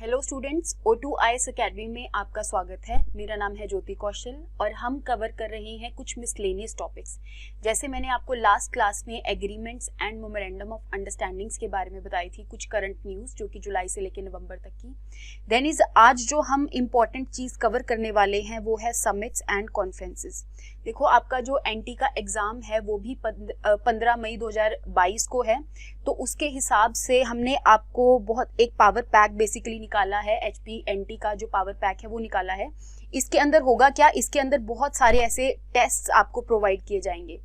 Hello students, O2IS academy में आपका स्वागत है। मेरा नाम है ज्योति कौशल और हम कवर कर रहे हैं कुछ मिसलेनियस टॉपिक्स। जैसे मैंने आपको लास्ट क्लास में agreements and memorandum of understandings के बारे में बताई थी, कुछ करंट न्यूज़ जो कि जुलाई से लेकर नवंबर तक की। देन आज जो हम इम्पॉर्टेंट चीज़ कवर करने वाले हैं वो है समिट्स एंड कॉन्फ्रेंसेस। देखो, आपका जो NT का एग्ज़ाम है वो भी 15 मई 2022 को है, तो उसके हिसाब से हमने आपको बहुत एक पावर पैक बेसिकली निकाला है। HP NT का जो पावर पैक है वो निकाला है। इसके अंदर होगा क्या, इसके अंदर बहुत सारे ऐसे टेस्ट आपको प्रोवाइड किए जाएंगे,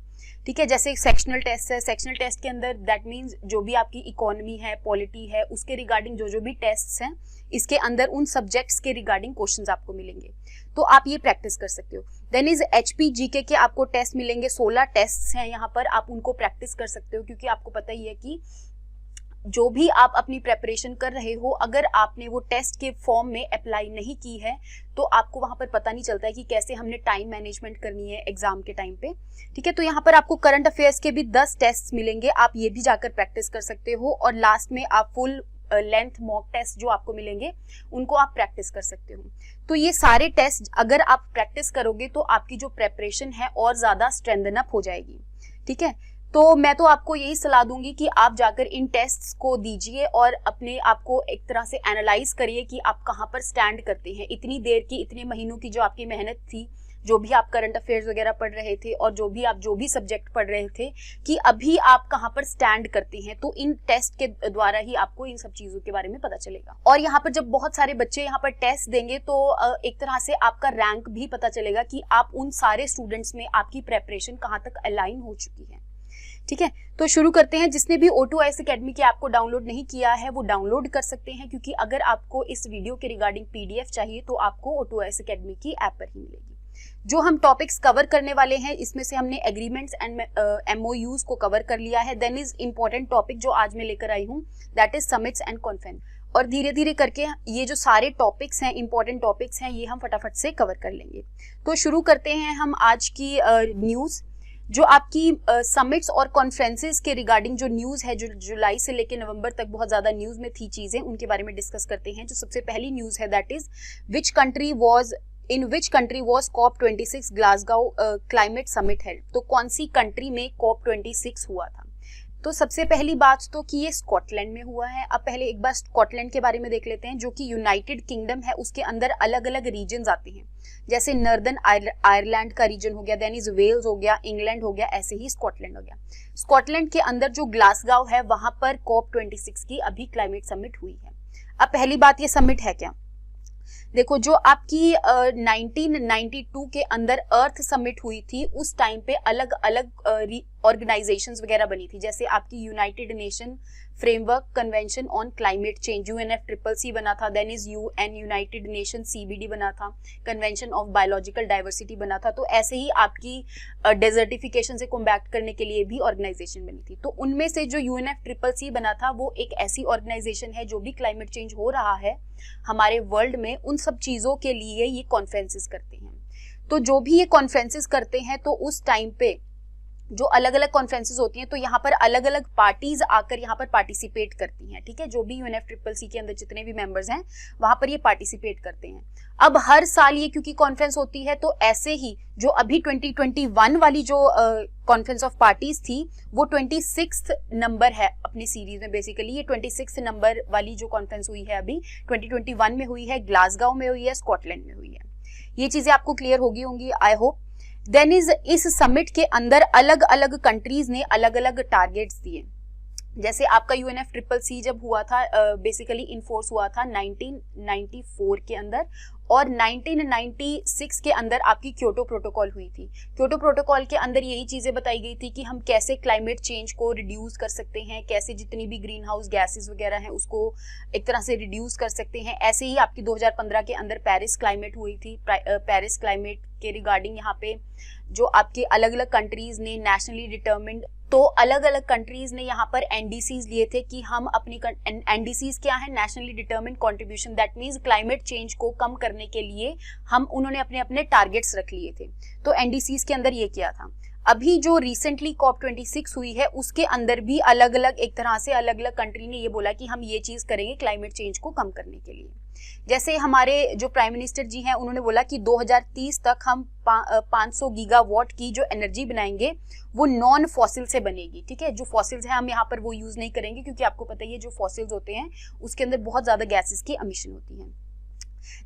ठीक है। जैसे एक सेक्शनल टेस्ट है, सेक्शनल टेस्ट के अंदर दैट मीन्स जो भी आपकी इकोनॉमी है, पॉलिटी है, उसके रिगार्डिंग जो भी टेस्ट हैं, इसके अंदर उन सब्जेक्ट्स के रिगार्डिंग क्वेश्चंस आपको मिलेंगे, तो आप ये प्रैक्टिस कर सकते हो। देन HP GK के आपको टेस्ट मिलेंगे, 16 टेस्ट हैं यहाँ पर, आप उनको प्रैक्टिस कर सकते हो, क्योंकि आपको पता ही है कि जो भी आप अपनी प्रेपरेशन कर रहे हो, अगर आपने वो टेस्ट के फॉर्म में अप्लाई नहीं की है तो आपको वहां पर पता नहीं चलता है कि कैसे हमने टाइम मैनेजमेंट करनी है एग्जाम के टाइम पे, ठीक है। तो यहाँ पर आपको करंट अफेयर्स के भी 10 टेस्ट मिलेंगे, आप ये भी जाकर प्रैक्टिस कर सकते हो। और लास्ट में आप फुल लेंथ मॉक टेस्ट जो आपको मिलेंगे उनको आप प्रैक्टिस कर सकते हो। तो ये सारे टेस्ट अगर आप प्रैक्टिस करोगे तो आपकी जो प्रेपरेशन है और ज्यादा स्ट्रेंथन अप हो जाएगी, ठीक है। तो मैं तो आपको यही सलाह दूंगी कि आप जाकर इन टेस्ट्स को दीजिए और अपने आप को एक तरह से एनालाइज करिए कि आप कहाँ पर स्टैंड करते हैं। इतनी देर की, इतने महीनों की जो आपकी मेहनत थी, जो भी आप करंट अफेयर्स वगैरह पढ़ रहे थे और जो भी सब्जेक्ट पढ़ रहे थे, कि अभी आप कहाँ पर स्टैंड करते हैं, तो इन टेस्ट के द्वारा ही आपको इन सब चीजों के बारे में पता चलेगा। और यहाँ पर जब बहुत सारे बच्चे यहाँ पर टेस्ट देंगे तो एक तरह से आपका रैंक भी पता चलेगा कि आप उन सारे स्टूडेंट्स में आपकी प्रेपरेशन कहाँ तक अलाइन हो चुकी है, ठीक है। तो शुरू करते हैं। जिसने भी O2IS अकेडमी के ऐप को डाउनलोड नहीं किया है वो डाउनलोड कर सकते हैं, क्योंकि अगर आपको इस वीडियो के रिगार्डिंग PDF चाहिए तो आपको O2IS अकेडमी की ऐप पर ही मिलेगी। जो हम टॉपिक्स कवर करने वाले हैं इसमें से हमने एग्रीमेंट्स एंड MOUs को कवर कर लिया है। देन इज इंपॉर्टेंट टॉपिक जो आज मैं लेकर आई हूँ, that is summits and conference. और धीरे धीरे करके ये जो सारे टॉपिक्स हैं, इंपॉर्टेंट टॉपिक्स हैं, ये हम फटाफट से कवर कर लेंगे। तो शुरू करते हैं हम आज की न्यूज़। जो आपकी समिट्स और कॉन्फ्रेंसेस के रिगार्डिंग जो न्यूज़ है, जो जुलाई से लेकर नवंबर तक बहुत ज़्यादा न्यूज़ में थी चीज़ें, उनके बारे में डिस्कस करते हैं। जो सबसे पहली न्यूज़ है that is in which country was COP26 Glasgow climate summit held. तो कौन सी कंट्री में COP26 हुआ था? तो सबसे पहली बात तो कि ये स्कॉटलैंड में हुआ है। अब पहले एक बार स्कॉटलैंड के बारे में देख लेते हैं, जो कि यूनाइटेड किंगडम है, उसके अंदर अलग अलग रीजन्स आते हैं। जैसे नॉर्दर्न आयरलैंड का रीजन हो गया, देन इज वेल्स हो गया, इंग्लैंड हो गया, ऐसे ही स्कॉटलैंड हो गया। स्कॉटलैंड के अंदर जो ग्लासगो है वहां पर COP26 की अभी क्लाइमेट समिट हुई है। अब पहली बात, ये समिट है क्या? देखो, जो आपकी 1992 के अंदर अर्थ समिट हुई थी, उस टाइम पे अलग अलग ऑर्गेनाइजेशंस वगैरह बनी थी। जैसे आपकी United Nation Framework Convention on Climate Change UNFCCC बना था, then is UN United Nation CBD बना था, कन्वेंशन ऑफ बायोलॉजिकल डाइवर्सिटी बना था। तो ऐसे ही आपकी डेजर्टिफिकेशन से कॉम्बैट करने के लिए भी ऑर्गेनाइजेशन बनी थी। तो उनमें से जो UNFCCC बना था वो एक ऐसी ऑर्गेनाइजेशन है जो भी क्लाइमेट चेंज हो रहा है हमारे वर्ल्ड में, उन सब चीज़ों के लिए ये कॉन्फ्रेंसेस करते हैं। तो जो भी ये कॉन्फ्रेंसेस करते हैं तो उस टाइम पे जो अलग अलग कॉन्फ्रेंसेस होती हैं तो यहाँ पर अलग अलग पार्टीज आकर यहाँ पर पार्टिसिपेट करती हैं, ठीक है। जो भी UNFCCC के अंदर जितने भी मेंबर्स हैं वहाँ पर ये पार्टिसिपेट करते हैं। अब हर साल ये क्योंकि कॉन्फ्रेंस होती है, तो ऐसे ही जो अभी 2021 वाली जो कॉन्फ्रेंस ऑफ पार्टीज थी वो 26th नंबर है अपनी सीरीज में। बेसिकली ये 26th नंबर वाली जो कॉन्फ्रेंस हुई है अभी 2021 में हुई है, ग्लासगो में हुई है, स्कॉटलैंड में हुई है। ये चीजें आपको क्लियर होंगी आई होप। देन इस समिट के अंदर अलग अलग कंट्रीज ने अलग अलग टारगेट्स दिए। जैसे आपका UNFCCC जब हुआ था, बेसिकली इनफोर्स हुआ था 1994 के अंदर, और 1996 के अंदर आपकी क्योटो प्रोटोकॉल हुई थी। क्योटो प्रोटोकॉल के अंदर यही चीज़ें बताई गई थी कि हम कैसे क्लाइमेट चेंज को रिड्यूस कर सकते हैं, कैसे जितनी भी ग्रीन हाउस गैसेज वगैरह हैं उसको एक तरह से रिड्यूस कर सकते हैं। ऐसे ही आपकी 2015 के अंदर पेरिस क्लाइमेट हुई थी। पेरिस क्लाइमेट के रिगार्डिंग यहाँ पे जो आपके अलग अलग कंट्रीज ने नेशनली डिटर्मिन्ड, तो अलग अलग कंट्रीज ने यहाँ पर NDCs लिए थे कि हम अपनी NDCs क्या है, nationally determined contribution, that means climate change को कम करने के लिए उन्होंने अपने अपने टारगेट्स रख लिए थे। तो NDCs के अंदर ये किया था। अभी जो रिसेंटली COP26 हुई है उसके अंदर भी अलग अलग एक तरह से अलग अलग कंट्री ने ये बोला कि हम ये चीज करेंगे क्लाइमेट चेंज को कम करने के लिए। जैसे हमारे जो प्राइम मिनिस्टर जी हैं उन्होंने बोला कि 2030 तक हम 500 गीगावाट की जो एनर्जी बनाएंगे वो नॉन फॉसिल से बनेगी, ठीक है। जो फॉसिल्स है हम यहाँ पर वो यूज नहीं करेंगे, क्योंकि आपको पता ही है जो फॉसिल्स होते हैं उसके अंदर बहुत ज्यादा गैसेस की एमिशन होती है।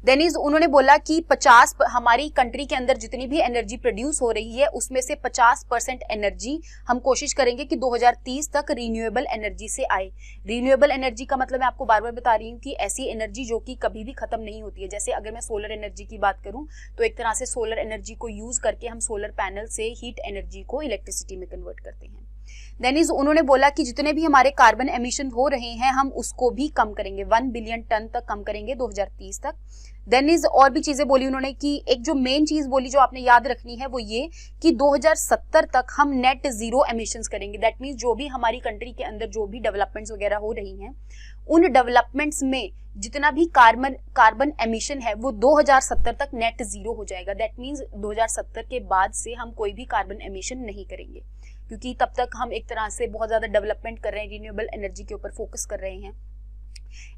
देन इज उन्होंने बोला कि 50 हमारी कंट्री के अंदर जितनी भी एनर्जी प्रोड्यूस हो रही है उसमें से 50% एनर्जी हम कोशिश करेंगे कि 2030 तक रिन्यूएबल एनर्जी से आए। रिन्यूएबल एनर्जी का मतलब मैं आपको बार बार बता रही हूँ कि ऐसी एनर्जी जो कि कभी भी खत्म नहीं होती है। जैसे अगर मैं सोलर एनर्जी की बात करूँ तो एक तरह से सोलर एनर्जी को यूज करके हम सोलर पैनल से हीट एनर्जी को इलेक्ट्रिसिटी में कन्वर्ट करते हैं। देन इज उन्होंने बोला कि जितने भी हमारे कार्बन एमिशन हो रहे हैं हम उसको भी कम करेंगे, 1 बिलियन टन तक कम करेंगे 2030 तक। देन इज और भी चीजें बोली उन्होंने कि एक जो मेन चीज बोली जो आपने याद रखनी है वो ये कि 2070 तक हम नेट जीरो एमिशंस करेंगे। दैट मीन्स जो भी हमारी कंट्री के अंदर जो भी डेवलपमेंट्स वगैरह हो रही हैं उन डेवलपमेंट्स में जितना भी कार्बन एमिशन है वो 2070 तक नेट जीरो हो जाएगा। दैट मीन्स 2070 के बाद से हम कोई भी कार्बन एमिशन नहीं करेंगे, क्योंकि तब तक हम एक तरह से बहुत ज्यादा डेवलपमेंट कर रहे हैं, रिन्यूएबल एनर्जी के ऊपर फोकस कर रहे हैं।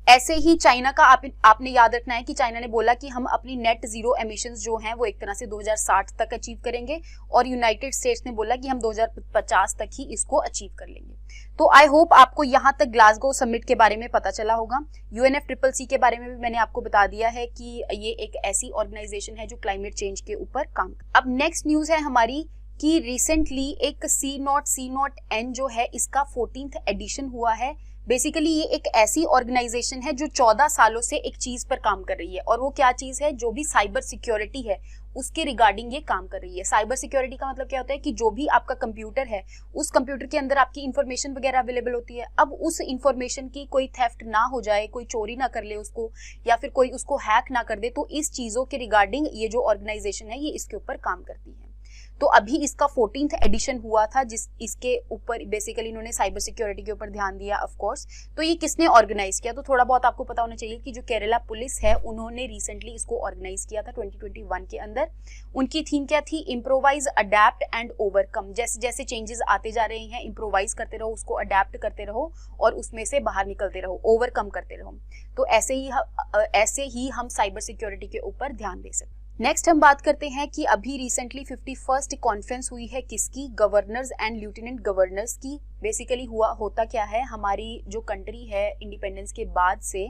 ऐसे ही चाइना का आपने याद रखना है कि चाइना ने बोला कि हम अपनी नेट जीरो एमिशंस जो हैं वो एक तरह से 2060 तक अचीव करेंगे, और यूनाइटेड स्टेट्स ने बोला कि हम 2050 तक ही इसको अचीव कर लेंगे। तो आई होप आपको यहाँ तक ग्लासगो समिट के बारे में पता चला होगा। UNFCCC के बारे में भी मैंने आपको बता दिया है कि ये एक ऐसी ऑर्गेनाइजेशन है जो क्लाइमेट चेंज के ऊपर काम। अब नेक्स्ट न्यूज है हमारी कि रिसेंटली एक C0N जो है इसका 14th एडिशन हुआ है। बेसिकली ये एक ऐसी ऑर्गेनाइजेशन है जो 14 सालों से एक चीज पर काम कर रही है, और वो क्या चीज है, जो भी साइबर सिक्योरिटी है उसके रिगार्डिंग ये काम कर रही है। साइबर सिक्योरिटी का मतलब क्या होता है कि जो भी आपका कंप्यूटर है उस कंप्यूटर के अंदर आपकी इंफॉर्मेशन वगैरह अवेलेबल होती है। अब उस इंफॉर्मेशन की कोई थेफ्ट ना हो जाए, कोई चोरी ना कर ले उसको, या फिर कोई उसको हैक ना कर दे, तो इस चीजों के रिगार्डिंग ये जो ऑर्गेनाइजेशन है ये इसके ऊपर काम करती है। तो अभी इसका 14th एडिशन हुआ था, जिस इसके ऊपर बेसिकली इन्होंने साइबर सिक्योरिटी के ऊपर ध्यान दिया ऑफ कोर्स। तो ये किसने ऑर्गेनाइज किया, तो थोड़ा बहुत आपको पता होना चाहिए कि जो केरला पुलिस है उन्होंने रिसेंटली इसको ऑर्गेनाइज किया था 2021 के अंदर। उनकी थीम क्या थी, इम्प्रोवाइज, अडेप्ट एंड ओवरकम। जैसे जैसे चेंजेस आते जा रहे हैं इम्प्रोवाइज करते रहो, उसको अडेप्ट करते रहो और उसमें से बाहर निकलते रहो, ओवरकम करते रहो। तो ऐसे ही हम साइबर सिक्योरिटी के ऊपर ध्यान दे सकते हैं। नेक्स्ट हम बात करते हैं कि अभी रिसेंटली 51st कॉन्फ्रेंस हुई है किसकी, गवर्नर्स एंड लेफ्टिनेंट गवर्नर्स की। बेसिकली होता क्या है, हमारी जो कंट्री है इंडिपेंडेंस के बाद से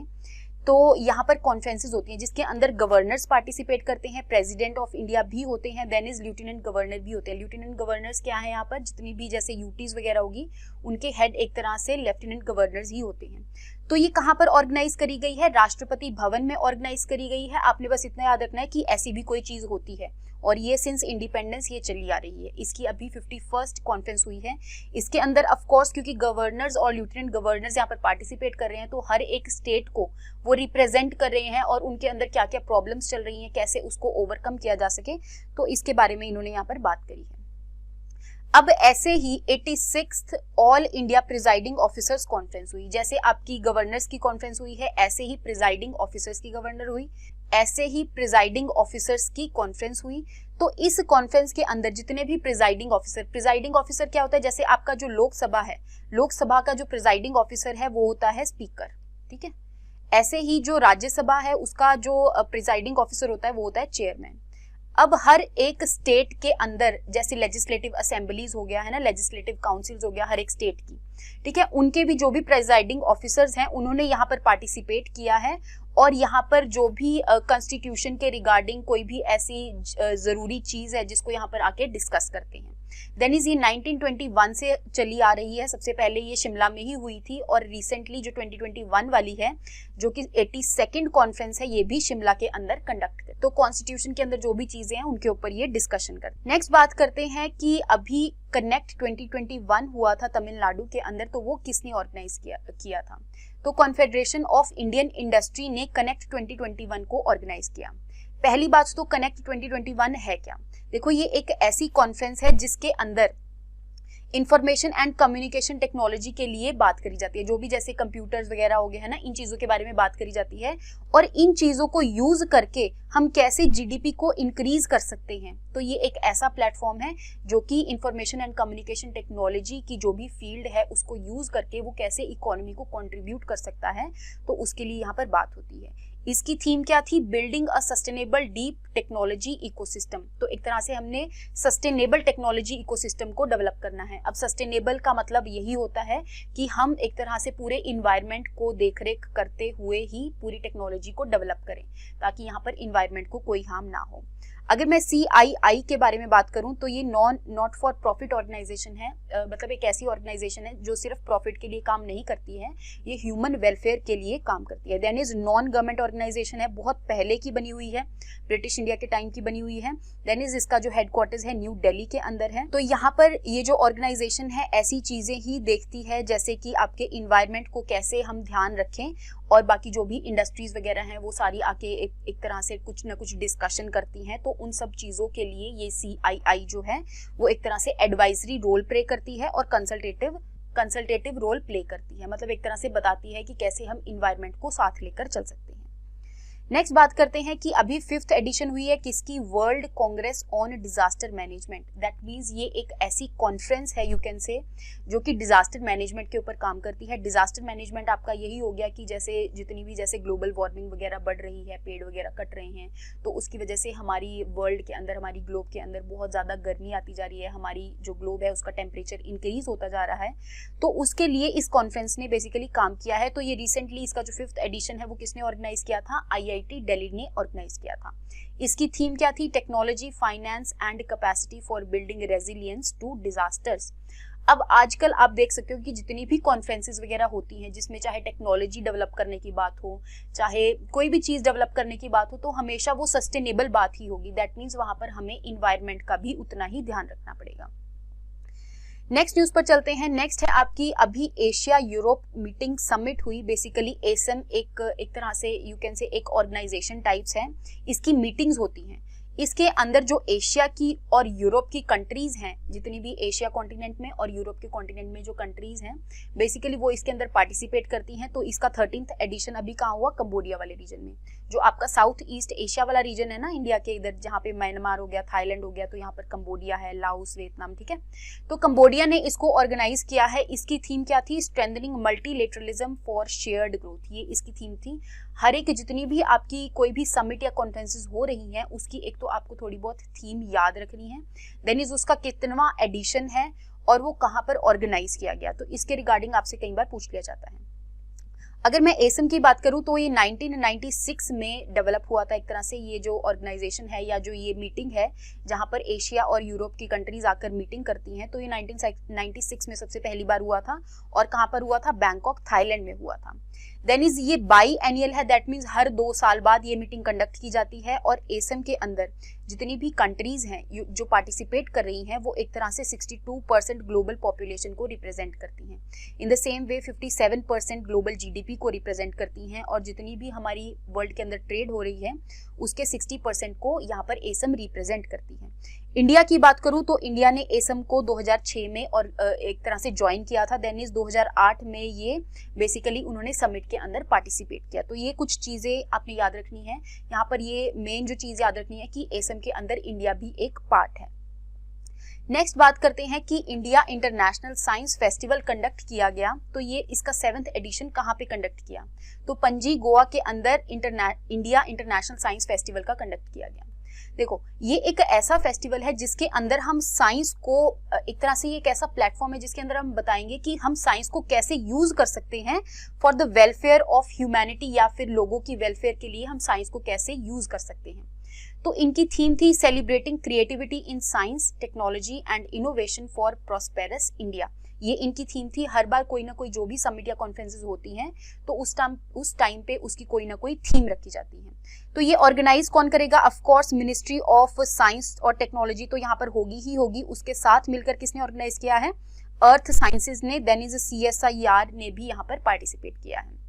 तो यहाँ पर कॉन्फ्रेंसेस होती हैं जिसके अंदर गवर्नर्स पार्टिसिपेट करते हैं, प्रेसिडेंट ऑफ इंडिया भी होते हैं, देन इज लेफ्टिनेंट गवर्नर भी होते हैं। लेफ्टिनेंट गवर्नर्स क्या है, यहाँ पर जितनी भी जैसे यूटीज वगैरह होगी उनके हेड एक तरह से लेफ्टिनेंट गवर्नर्स ही होते हैं। तो ये कहाँ पर ऑर्गेनाइज करी गई है, राष्ट्रपति भवन में ऑर्गेनाइज करी गई है। आपने बस इतना याद रखना है कि ऐसी भी कोई चीज होती है, और ये सिंस इंडिपेंडेंस ये चली आ रही है। इसकी अभी 51st कॉन्फ्रेंस हुई है। इसके अंदर ऑफ कोर्स क्योंकि गवर्नर्स और लेफ्टिनेंट गवर्नर्स यहाँ पर पार्टिसिपेट कर रहे हैं, तो हर एक स्टेट को वो रिप्रेजेंट कर रहे हैं और उनके अंदर क्या क्या प्रॉब्लम्स चल रही हैं, कैसे उसको ओवरकम किया जा सके, तो इसके बारे में इन्होंने यहाँ पर बात करी है। अब ऐसे ही 86th all India presiding officers conference हुई। जैसे आपकी गवर्नर्स की कॉन्फ्रेंस हुई है, ऐसे ही प्रिजाइडिंग ऑफिसर्स की गवर्नर हुई, ऐसे ही प्रिजाइडिंग ऑफिसर्स की कॉन्फ्रेंस हुई। तो इस कॉन्फ्रेंस के अंदर जितने भी प्रिजाइडिंग ऑफिसर क्या होता है, जैसे आपका जो लोकसभा है, लोकसभा का जो प्रिजाइडिंग ऑफिसर है वो होता है स्पीकर, ठीक है। ऐसे ही जो राज्यसभा है उसका जो प्रिजाइडिंग ऑफिसर होता है वो होता है चेयरमैन। अब हर एक स्टेट के अंदर जैसे लेजिस्लेटिव असेंबलीज हो गया है ना, लेजिस्लेटिव काउंसिल्स हो गया हर एक स्टेट की, ठीक है, उनके भी जो भी प्रिजाइडिंग ऑफिसर्स हैं उन्होंने यहाँ पर पार्टिसिपेट किया है, और यहाँ पर जो भी कॉन्स्टिट्यूशन के रिगार्डिंग कोई भी ऐसी जरूरी चीज है जिसको यहाँ पर आके डिस्कस करते हैं। देन इज ये 1921 से चली आ रही है। सबसे पहले ये शिमला में ही हुई थी, और रिसेंटली जो 2021 वाली है जो कि 82nd कॉन्फ्रेंस है ये भी शिमला के अंदर कंडक्ट कर। तो कॉन्स्टिट्यूशन के अंदर जो भी चीजें हैं उनके ऊपर ये डिस्कशन करते। नेक्स्ट बात करते हैं कि अभी कनेक्ट 2021 हुआ था तमिलनाडु के अंदर, तो वो किसने ऑर्गेनाइज किया था, तो कॉन्फेडरेशन ऑफ इंडियन इंडस्ट्री ने कनेक्ट 2021 को ऑर्गेनाइज किया। पहली बात तो कनेक्ट 2021 है क्या, देखो ये एक ऐसी कॉन्फ्रेंस है जिसके अंदर इंफॉर्मेशन एंड कम्युनिकेशन टेक्नोलॉजी के लिए बात करी जाती है, जो भी जैसे कंप्यूटर्स वगैरह हो गए है ना, इन चीज़ों के बारे में बात करी जाती है और इन चीज़ों को यूज करके हम कैसे जीडीपी को इंक्रीज कर सकते हैं। तो ये एक ऐसा प्लेटफॉर्म है जो कि इंफॉर्मेशन एंड कम्युनिकेशन टेक्नोलॉजी की जो भी फील्ड है उसको यूज करके वो कैसे इकोनॉमी को कंट्रीब्यूट कर सकता है, तो उसके लिए यहाँ पर बात होती है। इसकी थीम क्या थी? Building a sustainable deep technology ecosystem. तो एक तरह से हमने सस्टेनेबल टेक्नोलॉजी इकोसिस्टम को डेवलप करना है। अब सस्टेनेबल का मतलब यही होता है कि हम एक तरह से पूरे इन्वायरमेंट को देखरेख करते हुए ही पूरी टेक्नोलॉजी को डेवलप करें ताकि यहाँ पर इन्वायरमेंट को कोई हार्म ना हो। अगर मैं CII के बारे में बात करूं तो ये नॉट फॉर प्रॉफिट ऑर्गेनाइजेशन है, मतलब एक ऐसी ऑर्गेनाइजेशन है जो सिर्फ प्रॉफिट के लिए काम नहीं करती है, ये ह्यूमन वेलफेयर के लिए काम करती है। Then is non government organisation है, बहुत पहले की बनी हुई है, ब्रिटिश इंडिया के टाइम की बनी हुई है। देन इज इसका जो हेडक्वार्टर्स है न्यू दिल्ली के अंदर है। तो यहाँ पर ये जो ऑर्गेनाइजेशन है ऐसी चीजें ही देखती है जैसे कि आपके इन्वायरमेंट को कैसे हम ध्यान रखें और बाकी जो भी इंडस्ट्रीज वगैरह हैं वो सारी आके एक तरह से कुछ ना कुछ डिस्कशन करती हैं। तो उन सब चीज़ों के लिए ये CII जो है वो एक तरह से एडवाइजरी रोल प्ले करती है और कंसल्टेटिव रोल प्ले करती है, मतलब एक तरह से बताती है कि कैसे हम इन्वायरमेंट को साथ लेकर चल सकते हैं। नेक्स्ट बात करते हैं कि अभी 5th एडिशन हुई है किसकी? World Congress on disaster management. That means ये एक ऐसी कॉन्फ्रेंस है यू कैन से जो कि डिजास्टर मैनेजमेंट के ऊपर काम करती है। डिजास्टर मैनेजमेंट आपका यही हो गया कि जैसे जितनी भी जैसे ग्लोबल वार्मिंग वगैरह बढ़ रही है, पेड़ वगैरह कट रहे हैं, तो उसकी वजह से हमारी वर्ल्ड के अंदर, हमारी ग्लोब के अंदर बहुत ज़्यादा गर्मी आती जा रही है, हमारी जो ग्लोब है उसका टेम्परेचर इंक्रीज होता जा रहा है। तो उसके लिए इस कॉन्फ्रेंस ने बेसिकली काम किया है। तो ये रिसेंटली इसका जो 5th एडिशन है वो किसने ऑर्गेनाइज किया था? IIT दिल्ली ने ऑर्गेनाइज किया था। इसकी थीम क्या थी? Technology, finance and capacity for building resilience to disasters. अब आजकल आप देख सकते हो कि जितनी भी कॉन्फ्रेंसेस वगैरह होती हैं जिसमें चाहे टेक्नोलॉजी डेवलप करने की बात हो, चाहे कोई भी चीज़ डेवलप करने की बात हो, तो हमेशा वो सस्टेनेबल बात ही होगी। दैट मीन्स वहाँ पर हमें इन्वायरमेंट का भी उतना ही ध्यान रखना पड़ेगा। नेक्स्ट न्यूज पर चलते हैं। नेक्स्ट है आपकी अभी एशिया यूरोप मीटिंग समिट हुई। बेसिकली ASEM एक तरह से यू कैन से एक ऑर्गेनाइजेशन टाइप्स है, इसकी मीटिंग्स होती हैं। इसके अंदर जो एशिया की और यूरोप की कंट्रीज हैं, जितनी भी एशिया कॉन्टिनेंट में और यूरोप के कॉन्टिनेंट में जो कंट्रीज हैं बेसिकली वो इसके अंदर पार्टिसिपेट करती हैं। तो इसका 13th एडिशन अभी कहाँ हुआ? कंबोडिया वाले रीजन में, जो आपका साउथ ईस्ट एशिया वाला रीजन है ना इंडिया के इधर, जहाँ पे म्यांमार हो गया, थाईलैंड हो गया, तो यहाँ पर कंबोडिया है, लाओस, वियतनाम, ठीक है। तो कंबोडिया ने इसको ऑर्गेनाइज किया है। इसकी थीम क्या थी? Strengthening multilateralism for shared growth, ये इसकी थीम थी। हर एक जितनी भी आपकी कोई भी समिट या कॉन्फ्रेंसेस हो रही हैं उसकी एक तो आपको थोड़ी बहुत थीम याद रखनी है। देन इज उसका कितनवां एडिशन है और वो कहाँ पर ऑर्गेनाइज किया गया, तो इसके रिगार्डिंग आपसे कई बार पूछ लिया जाता है। अगर मैं ASEM की बात करूं तो ये 1996 में डेवलप हुआ था। एक तरह से ये जो ऑर्गेनाइजेशन है या जो ये मीटिंग है जहां पर एशिया और यूरोप की कंट्रीज आकर मीटिंग करती हैं, तो ये 1996 में सबसे पहली बार हुआ था। और कहां पर हुआ था? बैंकॉक, थाईलैंड में हुआ था। देन इज ये बाई एनुअल है, दैट मीन्स हर 2 साल बाद ये मीटिंग कंडक्ट की जाती है। और ASEM के अंदर जितनी भी कंट्रीज हैं जो पार्टिसिपेट कर रही हैं वो एक तरह से 62% ग्लोबल पॉपुलेशन को रिप्रेजेंट करती हैं। In the same way 57% global GDP को रिप्रेजेंट करती हैं और जितनी भी हमारी वर्ल्ड के अंदर ट्रेड हो रही है उसके 60% को यहाँ पर ASEM रिप्रेजेंट करती है। इंडिया की बात करूं तो इंडिया ने ASEM को 2006 में और एक तरह से ज्वाइन किया था। देन इज 2008 में ये बेसिकली उन्होंने समिट के अंदर पार्टिसिपेट किया। तो ये कुछ चीजें आपने याद रखनी है। यहाँ पर ये मेन जो चीज याद रखनी है कि ASEM के अंदर इंडिया भी एक पार्ट है। नेक्स्ट बात करते हैं कि India international science festival conduct किया गया। तो ये इसका 7th एडिशन कहाँ पे कंडक्ट किया? तो पणजी, गोवा के अंदर इंडिया इंटरनेशनल साइंस फेस्टिवल का कंडक्ट किया गया। देखो ये एक ऐसा फेस्टिवल है जिसके अंदर हम साइंस को एक तरह से ये एक ऐसा प्लेटफॉर्म है जिसके अंदर हम बताएंगे कि हम साइंस को कैसे यूज कर सकते हैं for the welfare of humanity, या फिर लोगों की वेलफेयर के लिए हम साइंस को कैसे यूज कर सकते हैं। तो इनकी थीम थी celebrating creativity in science, technology and innovation for prosperous India. ये इनकी थीम थी। हर बार कोई ना कोई जो भी समिट या कॉन्फ्रेंसेस होती हैं तो उस टाइम पे उसकी कोई ना कोई थीम रखी जाती है। तो ये ऑर्गेनाइज कौन करेगा? Of course ministry of science और टेक्नोलॉजी तो यहाँ पर होगी ही होगी। उसके साथ मिलकर किसने ऑर्गेनाइज किया है? अर्थ साइंसेज ने। देन इज CSIR ने भी यहाँ पर पार्टिसिपेट किया है।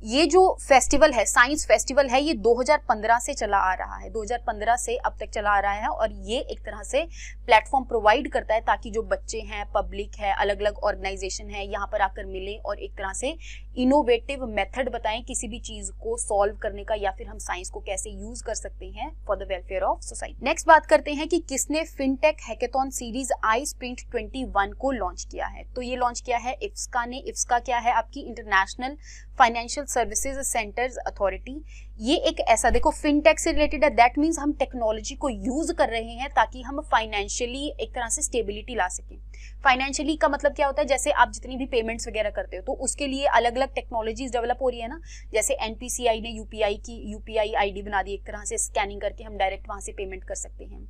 ये जो फेस्टिवल है, साइंस फेस्टिवल है, ये 2015 से चला आ रहा है, 2015 से अब तक चला आ रहा है और ये एक तरह से प्लेटफॉर्म प्रोवाइड करता है ताकि जो बच्चे हैं, पब्लिक है, अलग अलग ऑर्गेनाइजेशन है, यहाँ पर आकर मिले और एक तरह से इनोवेटिव मेथड बताएं किसी भी चीज को सॉल्व करने का, या फिर हम साइंस को कैसे यूज कर सकते हैं for the welfare of society. Next बात करते हैं कि किसने फिनटेक हैकेथॉन सीरीज आई स्प्रिंट 21 को लॉन्च किया है। तो ये लॉन्च किया है इफ्सका ने। इफ्सका क्या है? आपकी international financial services centres authority. ये एक ऐसा, देखो फिनटेक से रिलेटेड है, दैट मीन्स हम टेक्नोलॉजी को यूज कर रहे हैं ताकि हम फाइनेंशियली एक तरह से स्टेबिलिटी ला सकें। फाइनेंशियली का मतलब क्या होता है? जैसे आप जितनी भी पेमेंट्स वगैरह करते हो तो उसके लिए अलग अलग टेक्नोलॉजीज डेवलप हो रही है ना, जैसे एनपीसीआई ने यूपीआई आईडी बना दी, एक तरह से स्कैनिंग करके हम डायरेक्ट वहां से पेमेंट कर सकते हैं।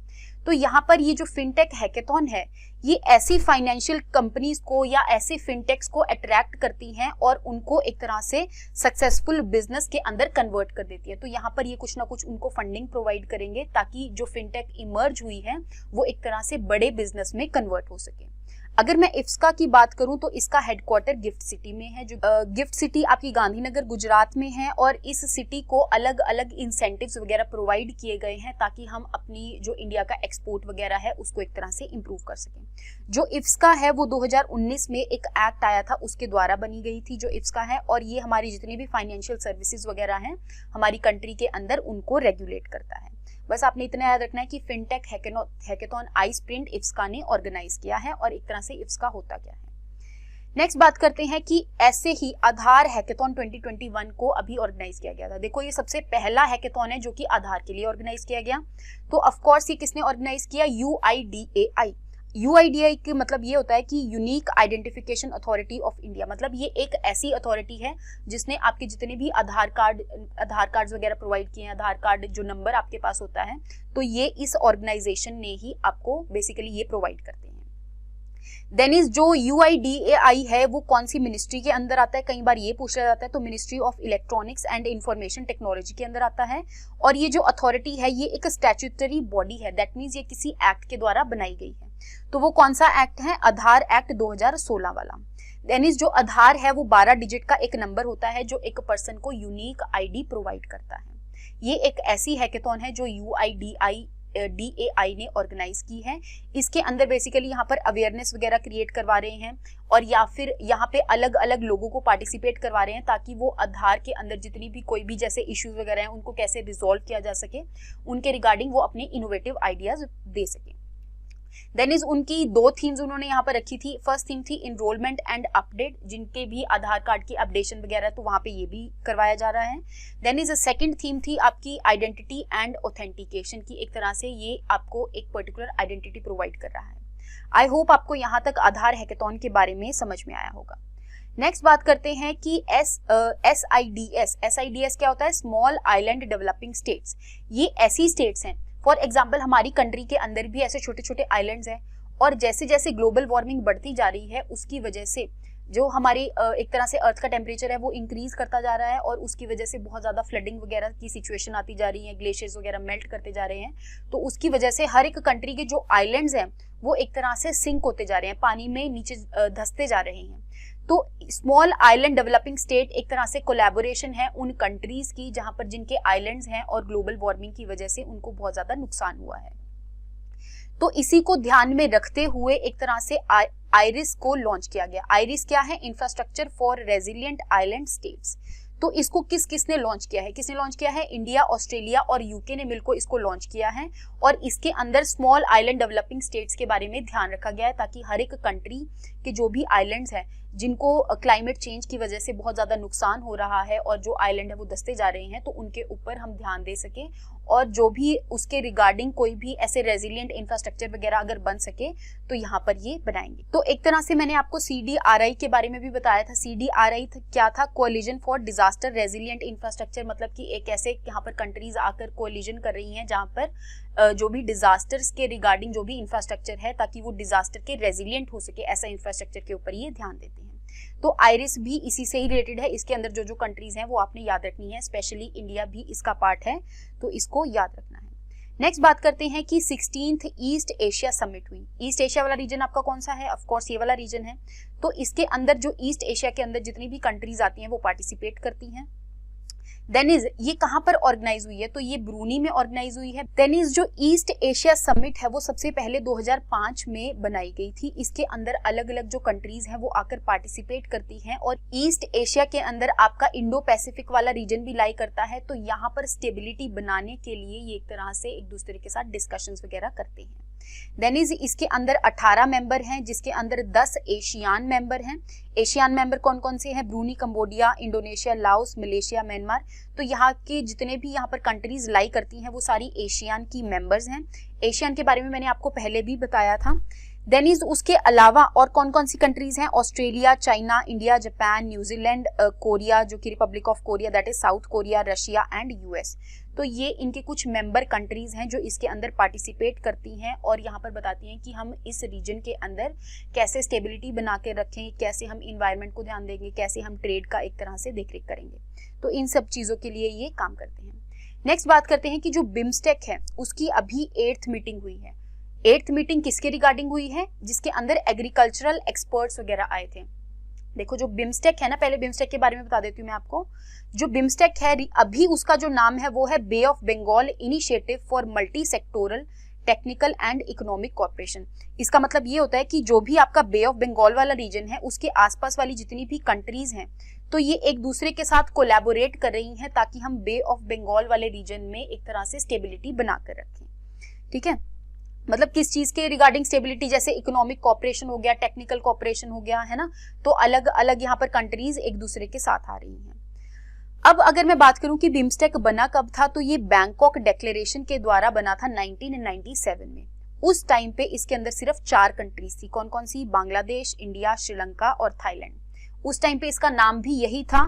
तो यहाँ पर ये जो फिनटेक हैकेथॉन है, ये ऐसी फाइनेंशियल कंपनीज को या ऐसे फिनटेक्स को अट्रैक्ट करती हैं और उनको एक तरह से सक्सेसफुल बिजनेस के अंदर कन्वर्ट कर देती है। तो यहाँ पर ये कुछ ना कुछ उनको फंडिंग प्रोवाइड करेंगे ताकि जो फिनटेक इमर्ज हुई है वो एक तरह से बड़े बिजनेस में कन्वर्ट हो सके। अगर मैं इफ्सका की बात करूं तो इसका हेडक्वार्टर गिफ्ट सिटी में है, जो गिफ्ट सिटी आपकी गांधीनगर गुजरात में है और इस सिटी को अलग अलग इंसेंटिव्स वगैरह प्रोवाइड किए गए हैं ताकि हम अपनी जो इंडिया का एक्सपोर्ट वगैरह है उसको एक तरह से इम्प्रूव कर सकें। जो इफ्सका है वो 2019 में एक एक्ट आया था, उसके द्वारा बनी गई थी जो इफ्सका है, और ये हमारी जितनी भी फाइनेंशियल सर्विसेज वगैरह हैं हमारी कंट्री के अंदर उनको रेगुलेट करता है। बस आपने इतना याद रखना है कि फिनटेक हैकेथॉन आई स्प्रिंट इफ्सका ने ऑर्गेनाइज किया है और एक तरह से इफ्सका होता क्या है। नेक्स्ट बात करते हैं कि ऐसे ही आधार हैकेथॉन 2021 को अभी ऑर्गेनाइज किया गया था। देखो ये सबसे पहला हैकेथॉन है जो कि आधार के लिए ऑर्गेनाइज किया गया। तो ऑफ कोर्स ये किसने ऑर्गेनाइज किया? UIDAI। UIDAI के मतलब ये होता है कि unique identification authority of India, मतलब ये एक ऐसी अथॉरिटी है जिसने आपके जितने भी आधार कार्ड वगैरह प्रोवाइड किए हैं, आधार कार्ड जो नंबर आपके पास होता है, तो ये इस ऑर्गेनाइजेशन ने ही आपको बेसिकली ये प्रोवाइड करते हैं। देन इज जो UIDAI है वो कौन सी मिनिस्ट्री के अंदर आता है? कई बार ये पूछा जाता है, तो ministry of electronics and information technology के अंदर आता है। और ये जो अथॉरिटी है ये एक स्टैट्यूटरी बॉडी है, दैट मीन्स ये किसी एक्ट के द्वारा बनाई गई है। तो वो कौन सा एक्ट है? आधार एक्ट 2016 वाला। देन इज जो आधार है वो 12 डिजिट का एक नंबर होता है जो एक पर्सन को यूनिक आईडी प्रोवाइड करता है। ये एक ऐसी हैकेथॉन है जो UIDAI ने ऑर्गेनाइज की है। इसके अंदर बेसिकली यहाँ पर अवेयरनेस वगैरह क्रिएट करवा रहे हैं और या फिर यहाँ पे अलग अलग लोगों को पार्टिसिपेट करवा रहे हैं ताकि वो आधार के अंदर जितनी भी कोई भी जैसे इश्यूज वगैरह हैं उनको कैसे रिजॉल्व किया जा सके, उनके रिगार्डिंग वो अपने इनोवेटिव आइडियाज दे सके। देन इज उनकी 2 थीम्स उन्होंने यहाँ पर रखी थी। फर्स्ट थीम थी इनरोलमेंट एंड अपडेट, जिनके भी आधार कार्ड की अपडेशन वगैरह तो वहाँ पे ये भी करवाया जा रहा है। देन इज सेकंड थीम थी आपकी आइडेंटिटी एंड ऑथेंटिकेशन की, एक तरह से ये आपको एक पर्टिकुलर आइडेंटिटी प्रोवाइड कर रहा है। आई होप आपको यहाँ तक आधार हैकेथॉन के बारे में समझ में आया होगा। नेक्स्ट बात करते हैं कि SIDS क्या होता है? Small island developing states. ये ऐसी स्टेट्स हैं, फॉर एग्जाम्पल हमारी कंट्री के अंदर भी ऐसे छोटे छोटे आइलैंड्स हैं और जैसे जैसे ग्लोबल वार्मिंग बढ़ती जा रही है उसकी वजह से जो हमारी एक तरह से अर्थ का टेम्परेचर है वो इंक्रीज करता जा रहा है और उसकी वजह से बहुत ज़्यादा फ्लडिंग वगैरह की सिचुएशन आती जा रही है, ग्लेशियर्स वगैरह मेल्ट करते जा रहे हैं। तो उसकी वजह से हर एक कंट्री के जो आइलैंड्स हैं वो एक तरह से सिंक होते जा रहे हैं, पानी में नीचे धंसते जा रहे हैं। तो स्मॉल आइलैंड डेवलपिंग स्टेट एक तरह से कोलैबोरेशन है उन कंट्रीज की जहां पर जिनके आइलैंड्स हैं और ग्लोबल वार्मिंग की वजह से उनको बहुत ज्यादा नुकसान हुआ है। तो इसी को ध्यान में रखते हुए एक तरह से आईरिस को लॉन्च किया गया। आईरिस क्या है? Infrastructure for resilient island states. तो इसको किसने लॉन्च किया है? किसने लॉन्च किया है? इंडिया, ऑस्ट्रेलिया और यूके ने मिलकर इसको लॉन्च किया है और इसके अंदर स्मॉल आइलैंड डेवलपिंग स्टेट्स के बारे में ध्यान रखा गया है ताकि हर एक कंट्री के जो भी आइलैंड्स हैं जिनको क्लाइमेट चेंज की वजह से बहुत ज़्यादा नुकसान हो रहा है और जो आइलैंड है वो धंसते जा रहे हैं, तो उनके ऊपर हम ध्यान दे सकें और जो भी उसके रिगार्डिंग कोई भी ऐसे रेजिलिएंट इंफ्रास्ट्रक्चर वगैरह अगर बन सके तो यहाँ पर ये बनाएंगे। तो एक तरह से मैंने आपको CDRI के बारे में भी बताया था। CDRI क्या था? Collision for disaster resilient infrastructure, मतलब कि एक ऐसे यहाँ पर कंट्रीज आकर कोलिजन कर रही हैं जहाँ पर जो भी डिजास्टर्स के रिगार्डिंग जो भी इंफ्रास्ट्रक्चर है ताकि वो डिजास्टर के रेजिलिएंट हो सके, ऐसा इंफ्रास्ट्रक्चर के ऊपर ये ध्यान देते हैं। तो आईरिस भी इसी से ही रिलेटेड है। इसके अंदर जो जो कंट्रीज हैं वो आपने याद रखनी है, स्पेशली इंडिया भी इसका पार्ट है तो इसको याद रखना है। नेक्स्ट बात करते हैं कि 16th ईस्ट एशिया समिट हुई। ईस्ट एशिया वाला रीजन आपका कौन सा है? ऑफ कोर्स ये वाला रीजन है। तो इसके अंदर जो ईस्ट एशिया के अंदर जितनी भी कंट्रीज आती हैं वो पार्टिसिपेट करती हैं। देन इज ये कहाँ पर ऑर्गेनाइज हुई है, तो ये ब्रूनी में ऑर्गेनाइज हुई है। देन इज जो ईस्ट एशिया समिट है वो सबसे पहले 2005 में बनाई गई थी। इसके अंदर अलग अलग जो कंट्रीज हैं वो आकर पार्टिसिपेट करती हैं और ईस्ट एशिया के अंदर आपका इंडो पैसिफिक वाला रीजन भी लाई करता है। तो यहाँ पर स्टेबिलिटी बनाने के लिए ये एक तरह से एक दूसरे के साथ डिस्कशंस वगैरह करते हैं। देन इज इसके अंदर 18 मेंबर हैं, जिसके अंदर 10 एशियान मेंबर हैं। एशियान मेंबर कौन कौन से हैं, Bruny, Cambodia, Indonesia, Laos, Malaysia, Myanmar. तो यहाँ के जितने भी यहाँ पर कंट्रीज लाई करती हैं वो सारी एशियान की मेंबर्स हैं। एशियान के बारे में मैंने आपको पहले भी बताया था। देन इज उसके अलावा और कौन कौन सी कंट्रीज हैं, Australia, China, India, Japan, New Zealand, Korea जो कि Republic of Korea that is south Korea, Russia and US. तो ये इनके कुछ मेंबर कंट्रीज हैं जो इसके अंदर पार्टिसिपेट करती हैं और यहाँ पर बताती हैं कि हम इस रीजन के अंदर कैसे स्टेबिलिटी बना के रखें, कैसे हम इन्वायरमेंट को ध्यान देंगे, कैसे हम ट्रेड का एक तरह से देखरेख करेंगे। तो इन सब चीज़ों के लिए ये काम करते हैं। नेक्स्ट बात करते हैं कि जो बिम्स्टेक है उसकी अभी 8th मीटिंग हुई है। 8th मीटिंग किसके रिगार्डिंग हुई है, जिसके अंदर एग्रीकल्चरल एक्सपर्ट्स वगैरह आए थे। देखो जो बिम्स्टेक है ना, पहले बिम्स्टेक के बारे में बता देती हूँ मैं आपको। जो बिम्स्टेक है अभी उसका जो नाम है वो है Bay of Bengal initiative for multi sectoral technical and economic cooperation. इसका मतलब ये होता है कि जो भी आपका बे ऑफ बंगाल वाला रीजन है उसके आसपास वाली जितनी भी कंट्रीज हैं तो ये एक दूसरे के साथ कोलैबोरेट कर रही हैं ताकि हम बे ऑफ बंगाल वाले रीजन में एक तरह से स्टेबिलिटी बनाकर रखें। ठीक है, मतलब किस चीज के रिगार्डिंग स्टेबिलिटी, जैसे इकोनॉमिक कोऑपरेशन हो गया, टेक्निकल कोऑपरेशन हो गया, है ना। तो अलग अलग यहाँ पर कंट्रीज एक दूसरे के साथ आ रही हैं। अब अगर मैं बात करूं कि बिम्स्टेक बना कब था, तो ये बैंकॉक डिक्लेरेशन के द्वारा बना था 1997 में। उस टाइम पे इसके अंदर सिर्फ 4 कंट्रीज थी। कौन कौन सी, बांग्लादेश, इंडिया, श्रीलंका और थाईलैंड। उस टाइम पे इसका नाम भी यही था,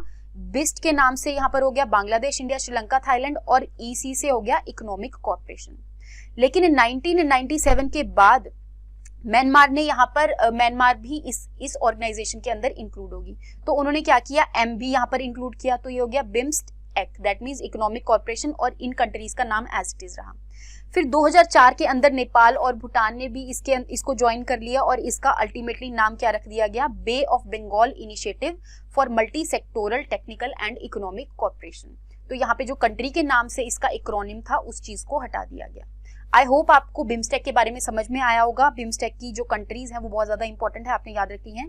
बिस्ट के नाम से यहाँ पर हो गया बांग्लादेश, इंडिया, श्रीलंका, थाईलैंड, और ईसी से हो गया इकोनॉमिक कोऑपरेशन। लेकिन 1997 के बाद म्यांमार ने यहाँ पर म्यांमार भी इस ऑर्गेनाइजेशन के अंदर इंक्लूड होगी, तो उन्होंने क्या किया, एम भी यहाँ पर इंक्लूड किया, तो ये हो गया BIMSTEC, that means economic cooperation, और इन कंट्रीज का नाम एज इट इज रहा। फिर 2004 के अंदर नेपाल और भूटान ने भी इसको ज्वाइन कर लिया और इसका अल्टीमेटली नाम क्या रख दिया गया, Bay of Bengal initiative for multi sectoral technical and economic cooperation. तो यहाँ पे जो कंट्री के नाम से इसका एक्रोनिम था उस चीज को हटा दिया गया। आई होप आपको बिम्स्टेक के बारे में समझ में आया होगा। बिम्स्टेक की जो कंट्रीज हैं वो बहुत ज्यादा इंपॉर्टेंट है, आपने याद रखी हैं।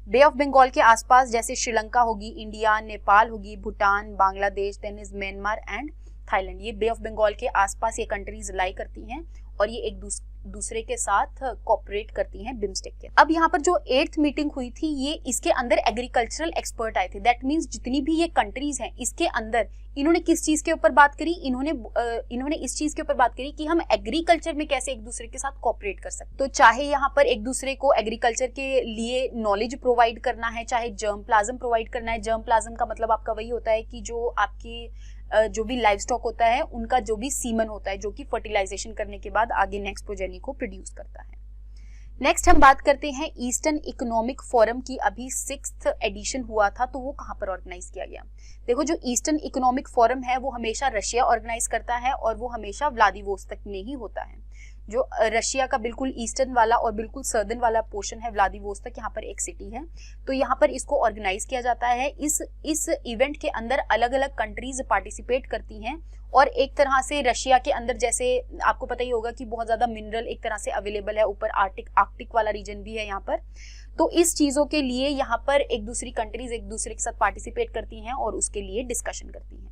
बे ऑफ बंगाल के आसपास जैसे श्रीलंका होगी, इंडिया, नेपाल होगी, Bhutan, Bangladesh, then is Myanmar and Thailand. ये बे ऑफ बंगाल के आसपास ये कंट्रीज लाई करती हैं और ये एक दूसरे के साथ कोऑपरेट करती हैं बिम्स्टेक के। अब यहाँ पर जो 8th मीटिंग हुई थी ये इसके अंदर एग्रीकल्चरल एक्सपर्ट आए थे। दैट मींस जितनी भी ये कंट्रीज हैं इसके अंदर इन्होंने किस चीज के ऊपर बात करी, इन्होंने इस चीज के ऊपर बात करी कि हम एग्रीकल्चर में कैसे एक दूसरे के साथ कोऑपरेट कर सकते। तो चाहे यहाँ पर एक दूसरे को एग्रीकल्चर के लिए नॉलेज प्रोवाइड करना है, चाहे जर्म प्लाज्म प्रोवाइड करना है। जर्म प्लाज्म का मतलब आपका वही होता है कि जो आपकी जो भी लाइव स्टॉक होता है उनका जो भी सीमन होता है जो कि फर्टिलाइजेशन करने के बाद आगे नेक्स्ट प्रोजेनी को प्रोड्यूस करता है। नेक्स्ट हम बात करते हैं ईस्टर्न इकोनॉमिक फोरम की। अभी 6th एडिशन हुआ था, तो वो कहाँ पर ऑर्गेनाइज किया गया। देखो जो ईस्टर्न इकोनॉमिक फोरम है वो हमेशा रशिया ऑर्गेनाइज करता है और वो हमेशा व्लादिवोस्तोक में ही होता है। जो रशिया का बिल्कुल ईस्टर्न वाला और बिल्कुल सर्दर्न वाला पोर्शन है व्लादिवोस्तोक, यहाँ पर एक सिटी है, तो यहाँ पर इसको ऑर्गेनाइज किया जाता है। इस इवेंट के अंदर अलग अलग कंट्रीज पार्टिसिपेट करती हैं और एक तरह से रशिया के अंदर जैसे आपको पता ही होगा कि बहुत ज्यादा मिनरल एक तरह से अवेलेबल है, ऊपर आर्कटिक वाला रीजन भी है यहाँ पर। तो इस चीजों के लिए यहाँ पर एक दूसरी कंट्रीज एक दूसरे के साथ पार्टिसिपेट करती हैं और उसके लिए डिस्कशन करती हैं।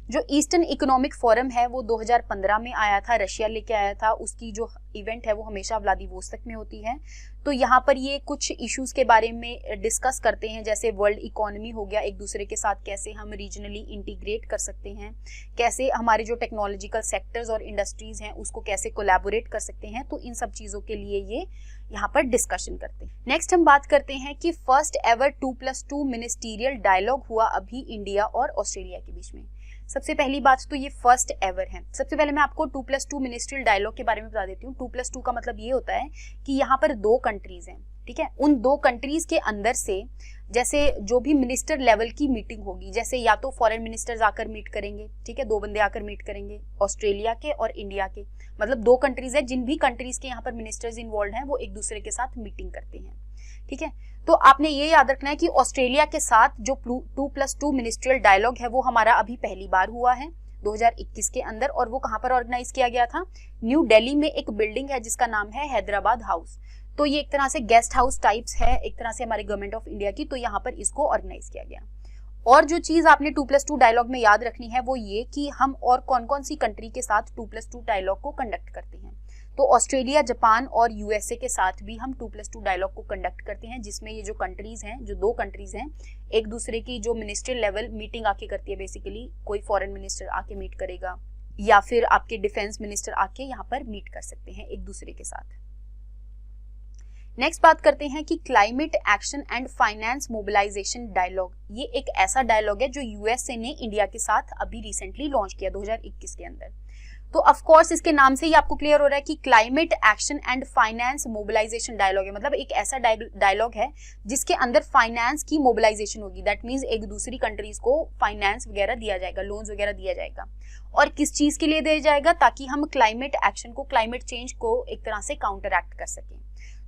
जो ईस्टर्न इकोनॉमिक फोरम है वो 2015 में आया था, रशिया लेके आया था। उसकी जो इवेंट है वो हमेशा व्लादिवोस्तोक में होती है। तो यहाँ पर ये कुछ इश्यूज के बारे में डिस्कस करते हैं, जैसे वर्ल्ड इकोनॉमी हो गया, एक दूसरे के साथ कैसे हम रीजनली इंटीग्रेट कर सकते हैं, कैसे हमारे जो टेक्नोलॉजिकल सेक्टर्स और इंडस्ट्रीज हैं उसको कैसे कोलैबोरेट कर सकते हैं। तो इन सब चीज़ों के लिए ये यहाँ पर डिस्कशन करते हैं। नेक्स्ट हम बात करते हैं कि फर्स्ट एवर 2+2 मिनिस्टीरियल डायलॉग हुआ अभी इंडिया और ऑस्ट्रेलिया के बीच में। सबसे पहली बात तो ये फर्स्ट एवर है। सबसे पहले मैं आपको 2+2 मिनिस्ट्रियल डायलॉग के बारे में बता देती हूँ। 2+2 का मतलब ये होता है कि यहाँ पर 2 कंट्रीज हैं, ठीक है। उन 2 कंट्रीज के अंदर से जैसे जो भी मिनिस्टर लेवल की मीटिंग होगी, जैसे या तो फॉरेन मिनिस्टर्स आकर मीट करेंगे, ठीक है, 2 बंदे आकर मीट करेंगे, ऑस्ट्रेलिया के और इंडिया के, मतलब 2 कंट्रीज है। जिन भी कंट्रीज के यहाँ पर मिनिस्टर्स इन्वॉल्व हैं वो एक दूसरे के साथ मीटिंग करते हैं। ठीक है। तो आपने ये याद रखना है कि ऑस्ट्रेलिया के साथ जो 2+2 मिनिस्ट्रियल डायलॉग है वो हमारा अभी पहली बार हुआ है 2021 के अंदर, और वो कहाँ पर ऑर्गेनाइज किया गया था, न्यू दिल्ली में एक बिल्डिंग है जिसका नाम है हैदराबाद हाउस। तो ये एक तरह से गेस्ट हाउस टाइप्स है एक तरह से हमारे गवर्नमेंट ऑफ इंडिया की, तो यहाँ पर इसको ऑर्गेनाइज किया गया। और जो चीज आपने 2+2 डायलॉग में याद रखनी है वो ये कि हम और कौन कौन सी कंट्री के साथ 2+2 डायलॉग को कंडक्ट करते हैं। तो ऑस्ट्रेलिया, जापान और यूएसए के साथ भी हम 2+2 डायलॉग को कंडक्ट करते हैं, जिसमें ये जो कंट्रीज हैं, जो 2 कंट्रीज हैं, एक दूसरे की जो मिनिस्ट्रियल लेवल मीटिंग आके करती है, बेसिकली कोई फॉरेन मिनिस्टर आके मीट करेगा या फिर आपके डिफेंस मिनिस्टर आके यहाँ पर मीट कर सकते हैं एक दूसरे के साथ। नेक्स्ट बात करते हैं कि climate action and finance mobilisation dialogue. ये एक ऐसा डायलॉग है जो यूएसए ने इंडिया के साथ अभी रिसेंटली लॉन्च किया 2021 के अंदर। तो ऑफ कोर्स इसके नाम से ही आपको क्लियर हो रहा है कि climate action and finance mobilisation dialogue है, मतलब एक ऐसा डायलॉग है जिसके अंदर फाइनेंस की मोबिलाइजेशन होगी। दैट मीन्स एक दूसरी कंट्रीज को फाइनेंस वगैरह दिया जाएगा, लोन्स वगैरह दिया जाएगा। और किस चीज के लिए दिया जाएगा, ताकि हम क्लाइमेट एक्शन को, क्लाइमेट चेंज को एक तरह से काउंटरएक्ट कर सकें।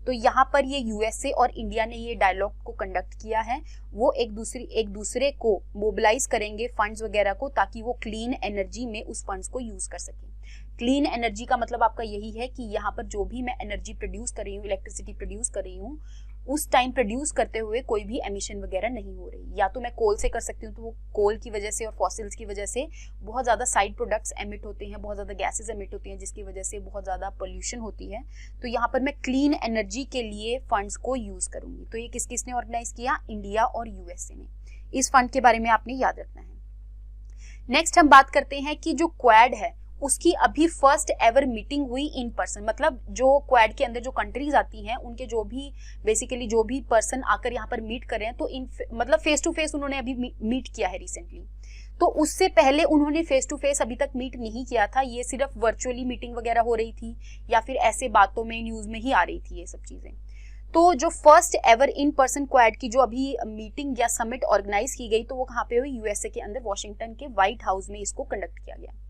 तो यहाँ पर ये यूएसए और इंडिया ने ये डायलॉग को कंडक्ट किया है, वो एक दूसरे को मोबिलाइज करेंगे फंड्स वगैरह को, ताकि वो क्लीन एनर्जी में उस फंड्स को यूज कर सकें। क्लीन एनर्जी का मतलब आपका यही है कि यहाँ पर जो भी मैं एनर्जी प्रोड्यूस कर रही हूँ, इलेक्ट्रिसिटी प्रोड्यूस कर रही हूँ, उस टाइम प्रोड्यूस करते हुए कोई भी एमिशन वगैरह नहीं हो रही। या तो मैं कोल से कर सकती हूँ, तो वो कोल की वजह से और फॉसिल्स की वजह से बहुत ज़्यादा साइड प्रोडक्ट्स एमिट होते हैं, बहुत ज़्यादा गैसेज एमिट होती हैं, जिसकी वजह से बहुत ज़्यादा पोल्यूशन होती है। तो यहाँ पर मैं क्लीन एनर्जी के लिए फंड्स को यूज़ करूँगी। तो ये किसने ऑर्गेनाइज किया, इंडिया और यूएसए ने। इस फंड के बारे में आपने याद रखना है। नेक्स्ट हम बात करते हैं कि जो क्वाड है उसकी अभी फर्स्ट एवर मीटिंग हुई इन पर्सन, मतलब जो क्वाड के अंदर जो कंट्रीज आती हैं उनके जो भी बेसिकली जो भी पर्सन आकर यहाँ पर मीट कर रहे हैं, तो मतलब फेस टू फेस उन्होंने अभी मीट किया है रिसेंटली। तो उससे पहले उन्होंने फेस टू फेस अभी तक मीट नहीं किया था, ये सिर्फ वर्चुअली मीटिंग वगैरह हो रही थी या फिर ऐसे बातों में न्यूज में ही आ रही थी ये सब चीजें। तो जो first ever in person quad की जो अभी मीटिंग या समिट ऑर्गेनाइज की गई, तो वो कहाँ पे हुई, यूएसए के अंदर वॉशिंगटन के व्हाइट हाउस में इसको कंडक्ट किया गया।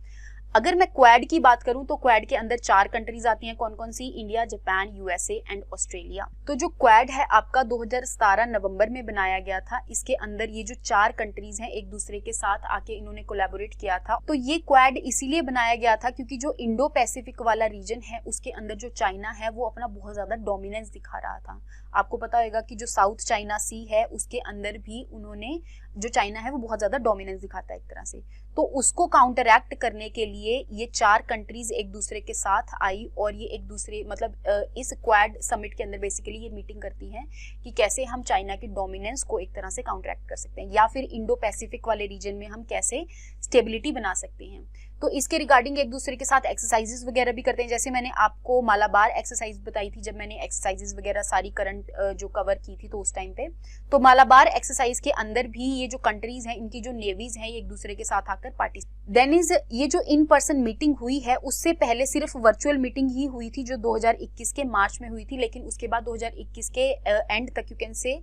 अगर मैं क्वाड की बात करूं तो क्वाड के अंदर 4 कंट्रीज आती हैं, कौन कौन सी, India, Japan, USA and Australia. तो जो क्वाड है आपका 2017 नवंबर में बनाया गया था। इसके अंदर ये जो 4 कंट्रीज हैं एक दूसरे के साथ आके इन्होंने कोलैबोरेट किया था। तो ये क्वाड इसीलिए बनाया गया था क्योंकि जो इंडो पैसिफिक वाला रीजन है उसके अंदर जो चाइना है वो अपना बहुत ज्यादा डोमिनेंस दिखा रहा था। आपको पता होगा कि जो साउथ चाइना सी है उसके अंदर भी उन्होंने, जो चाइना है वो बहुत ज्यादा डोमिनेंस दिखाता है एक तरह से, तो उसको काउंटरएक्ट करने के लिए ये 4 कंट्रीज एक दूसरे के साथ आई और ये एक दूसरे मतलब इस क्वाड समिट के अंदर बेसिकली ये मीटिंग करती हैं कि कैसे हम चाइना की डोमिनेंस को एक तरह से काउंटरएक्ट कर सकते हैं या फिर इंडो पैसिफिक वाले रीजन में हम कैसे स्टेबिलिटी बना सकते हैं। तो इसके रिगार्डिंग एक दूसरे के साथ एक्सरसाइजेस वगैरह भी करते हैं। जैसे मैंने आपको मालाबार एक्सरसाइज बताई थी जब मैंने एक्सरसाइजेस वगैरह सारी करंट जो कवर की थी तो उस टाइम पे, तो मालाबार एक्सरसाइज के अंदर भी ये जो कंट्रीज हैं इनकी जो नेवीज हैं ये एक दूसरे के साथ आकर पार्टिसिपेट। देन इज ये जो इन पर्सन मीटिंग हुई है उससे पहले सिर्फ वर्चुअल मीटिंग ही हुई थी जो 2021 के मार्च में हुई थी, लेकिन उसके बाद 2021 के एंड तक यू कैन से,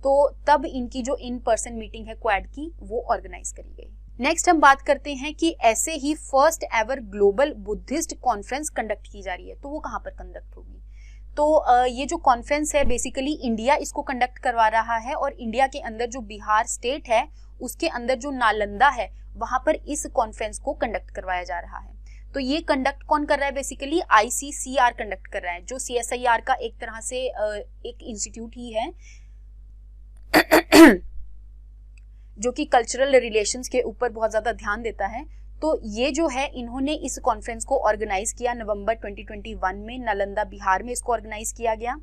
तो तब इनकी जो इन पर्सन मीटिंग है क्वाड की वो ऑर्गेनाइज करी गई। नेक्स्ट हम बात करते हैं कि ऐसे ही first ever global Buddhist conference conduct की जा रही है, तो वो कहाँ पर कंडक्ट होगी। तो ये जो कॉन्फ्रेंस है बेसिकली इंडिया इसको कंडक्ट करवा रहा है और इंडिया के अंदर जो बिहार स्टेट है उसके अंदर जो नालंदा है वहां पर इस कॉन्फ्रेंस को कंडक्ट करवाया जा रहा है। तो ये कंडक्ट कौन कर रहा है, बेसिकली ICCR कंडक्ट कर रहा है, जो CSIR का एक तरह से एक इंस्टीट्यूट ही है जो कि कल्चरल रिलेशंस के ऊपर बहुत ज्यादा ध्यान देता है। तो ये जो है इन्होंने इस कॉन्फ्रेंस को ऑर्गेनाइज किया नवंबर 2021 में, नालंदा बिहार में इसको ऑर्गेनाइज किया गया।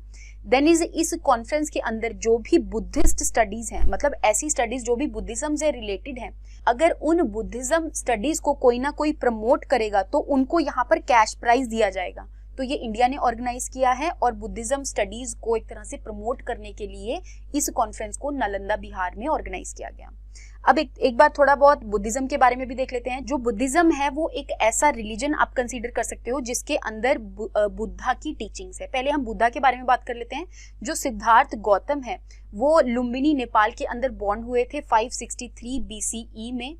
देन इस कॉन्फ्रेंस के अंदर जो भी बुद्धिस्ट स्टडीज हैं, मतलब ऐसी स्टडीज जो भी बुद्धिज्म से रिलेटेड हैं, अगर उन बुद्धिज्म स्टडीज को कोई ना कोई प्रमोट करेगा तो उनको यहाँ पर कैश प्राइज दिया जाएगा। तो ये इंडिया ने ऑर्गेनाइज किया है और बुद्धिज्म स्टडीज को एक तरह से प्रमोट करने के लिए इस कॉन्फ्रेंस को नालंदा बिहार में ऑर्गेनाइज किया गया। अब एक बार थोड़ा बहुत बुद्धिज्म के बारे में भी देख लेते हैं। जो बुद्धिज्म है वो एक ऐसा रिलीजन आप कंसीडर कर सकते हो जिसके अंदर बुद्धा की टीचिंग्स है। पहले हम बुद्धा के बारे में बात कर लेते हैं। जो सिद्धार्थ गौतम है वो लुम्बिनी नेपाल के अंदर बॉर्न हुए थे 563 BCE में,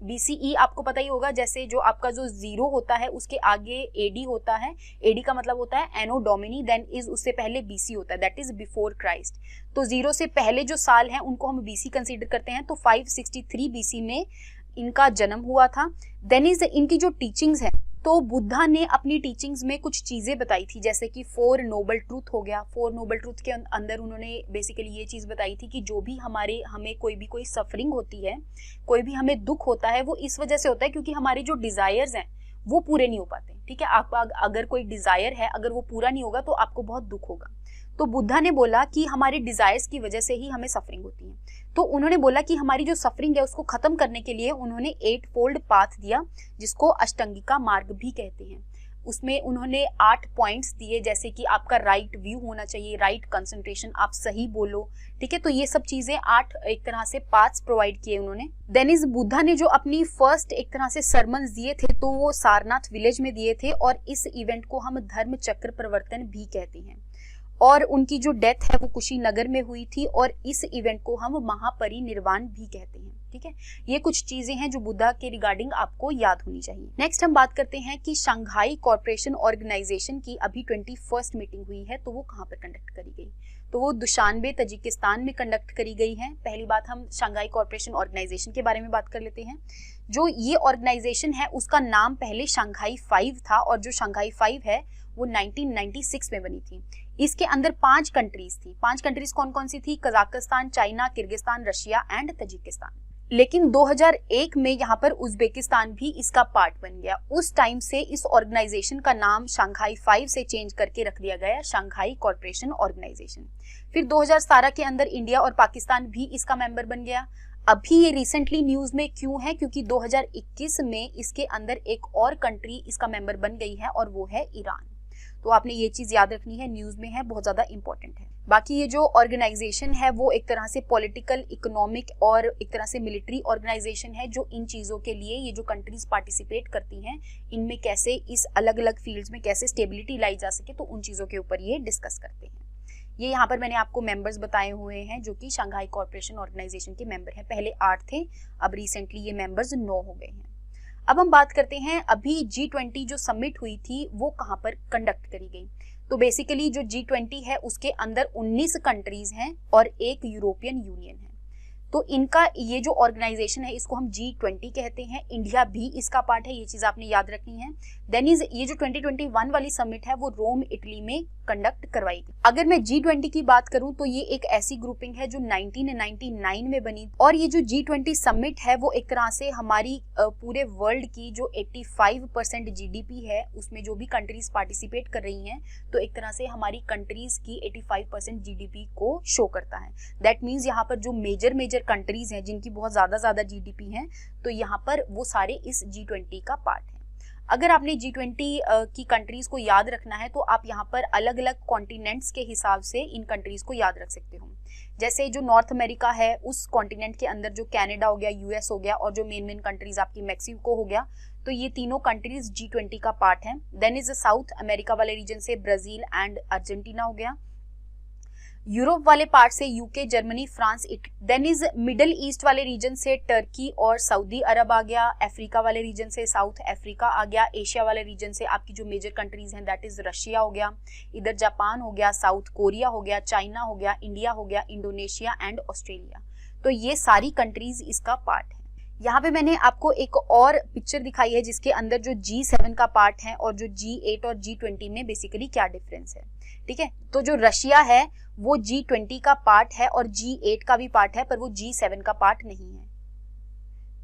BCE आपको पता ही होगा, जैसे जो आपका जो 0 होता है उसके आगे AD होता है, AD का मतलब होता है एनो डोमिनी, देन इज उससे पहले BC होता है, दैट इज बिफोर क्राइस्ट। तो 0 से पहले जो साल हैं उनको हम BC कंसीडर करते हैं। तो 563 BC में इनका जन्म हुआ था। देन इज इनकी जो टीचिंग्स है, तो बुद्धा ने अपनी टीचिंग्स में कुछ चीज़ें बताई थी, जैसे कि 4 नोबल ट्रूथ हो गया। 4 नोबल ट्रूथ के अंदर उन्होंने बेसिकली ये चीज़ बताई थी कि जो भी हमें कोई सफरिंग होती है, कोई भी हमें दुख होता है, वो इस वजह से होता है क्योंकि हमारे जो डिज़ायर्स हैं वो पूरे नहीं हो पाते। ठीक है, आप अगर कोई डिज़ायर है, अगर वो पूरा नहीं होगा तो आपको बहुत दुख होगा। तो बुद्धा ने बोला कि हमारे डिज़ायर्स की वजह से ही हमें सफरिंग होती है। तो उन्होंने बोला कि हमारी जो सफरिंग है उसको खत्म करने के लिए उन्होंने 8 फोल्ड पाथ दिया, जिसको अष्टांगिका मार्ग भी कहते हैं। उसमें उन्होंने 8 पॉइंट्स दिए, जैसे कि आपका राइट व्यू होना चाहिए, राइट कंसंट्रेशन, आप सही बोलो। ठीक है, तो ये सब चीजें 8 एक तरह से पाथ्स प्रोवाइड किए उन्होंने। देन इस बुद्धा ने जो अपनी फर्स्ट एक तरह से सरमन्स दिए थे, तो वो सारनाथ विलेज में दिए थे, और इस इवेंट को हम धर्म चक्र परिवर्तन भी कहते हैं। और उनकी जो डेथ है वो कुशीनगर में हुई थी, और इस इवेंट को हम महापरिनिर्वाण भी कहते हैं। ठीक है, ये कुछ चीजें हैं जो बुद्धा के रिगार्डिंग आपको याद होनी चाहिए। नेक्स्ट हम बात करते हैं कि शंघाई कॉर्पोरेशन ऑर्गेनाइजेशन की अभी 21st मीटिंग हुई है, तो वो कहाँ पर कंडक्ट करी गई? तो वो दुशानबे तजिकिस्तान में कंडक्ट करी गई है। पहली बात, हम शंघाई कॉर्पोरेशन ऑर्गेनाइजेशन के बारे में बात कर लेते हैं। जो ये ऑर्गेनाइजेशन है उसका नाम पहले शंघाई 5 था, और जो शंघाई 5 है वो 1996 में बनी थी। इसके अंदर 5 कंट्रीज थी। 5 कंट्रीज कौन कौन सी थी? Kazakhstan, China, Kyrgyzstan, Russia and Tajikistan. लेकिन 2001 में यहाँ पर उज्बेकिस्तान भी इसका पार्ट बन गया। उस टाइम से इस ऑर्गेनाइजेशन का नाम शंघाई 5 से चेंज करके रख दिया गया शंघाई कॉर्पोरेशन ऑर्गेनाइजेशन। फिर 2017 के अंदर इंडिया और पाकिस्तान भी इसका मेंबर बन गया। अभी ये रिसेंटली न्यूज में क्यों है? क्योंकि 2021 में इसके अंदर एक और कंट्री इसका मेंबर बन गई है, और वो है ईरान। तो आपने ये चीज याद रखनी है, न्यूज में है, बहुत ज्यादा इंपॉर्टेंट है। बाकी ये जो ऑर्गेनाइजेशन है वो एक तरह से पॉलिटिकल, इकोनॉमिक और एक तरह से मिलिट्री ऑर्गेनाइजेशन है, जो इन चीजों के लिए ये जो कंट्रीज पार्टिसिपेट करती हैं, इनमें कैसे इस अलग अलग फील्ड्स में कैसे स्टेबिलिटी लाई जा सके, तो उन चीजों के ऊपर ये डिस्कस करते हैं। ये यहाँ पर मैंने आपको मेंबर्स बताए हुए हैं जो कि शंघाई कॉर्पोरेशन ऑर्गेनाइजेशन के मेंबर हैं। पहले 8 थे, अब रिसेंटली ये मेंबर्स 9 हो गए हैं। अब हम बात करते हैं अभी G20 जो समिट हुई थी वो कहाँ पर कंडक्ट करी गई। तो बेसिकली जो G20 है उसके अंदर 19 कंट्रीज हैं और एक यूरोपियन यूनियन है। तो इनका ये जो ऑर्गेनाइजेशन है इसको हम G20 कहते हैं। इंडिया भी इसका पार्ट है, ये चीज आपने याद रखनी है। देन इज ये जो 2021 वाली समिट है वो रोम, इटली में कंडक्ट करवाई गई। अगर मैं G20 की बात करूं तो ये एक ऐसी ग्रुपिंग है जो 1999 में बनी, और ये जो G20 समिट है वो एक तरह से हमारी पूरे वर्ल्ड की जो 85% GDP है उसमें जो भी कंट्रीज पार्टिसिपेट कर रही हैं, तो एक तरह से हमारी कंट्रीज की 85% GDP को शो करता है। दैट मीन्स यहाँ पर जो मेजर कंट्रीज हैं जिनकी बहुत ज्यादा GDP है, तो यहाँ पर वो सारे इस G20 का पार्ट है। अगर आपने G20 की कंट्रीज को याद रखना है तो आप यहाँ पर अलग अलग कॉन्टिनेंट्स के हिसाब से इन कंट्रीज को याद रख सकते हो। जैसे जो नॉर्थ अमेरिका है उस कॉन्टिनेंट के अंदर जो कनाडा हो गया, US हो गया, और जो मेन कंट्रीज आपकी मैक्सिको हो गया, तो ये तीनों कंट्रीज G20 का पार्ट है। देन इज साउथ अमेरिका वाले रीजन से ब्राजील एंड अर्जेंटीना हो गया। यूरोप वाले पार्ट से UK, Germany, France, Italy. Then is Middle East वाले रीजन से टर्की और सऊदी अरब आ गया। अफ्रीका वाले रीजन से साउथ अफ्रीका आ गया। एशिया वाले रीजन से आपकी जो मेजर कंट्रीज हैं दैट इज रशिया हो गया, इधर जापान हो गया, साउथ कोरिया हो गया, चाइना हो गया, इंडिया हो गया, इंडोनेशिया एंड ऑस्ट्रेलिया। तो ये सारी कंट्रीज इसका पार्ट है। यहाँ पे मैंने आपको एक और पिक्चर दिखाई है जिसके अंदर जो G7 का पार्ट है और जो G8 और G20 में बेसिकली क्या डिफरेंस है। ठीक है, तो जो रशिया है वो G20 का पार्ट है और G8 का भी पार्ट है, पर वो G7 का पार्ट नहीं है।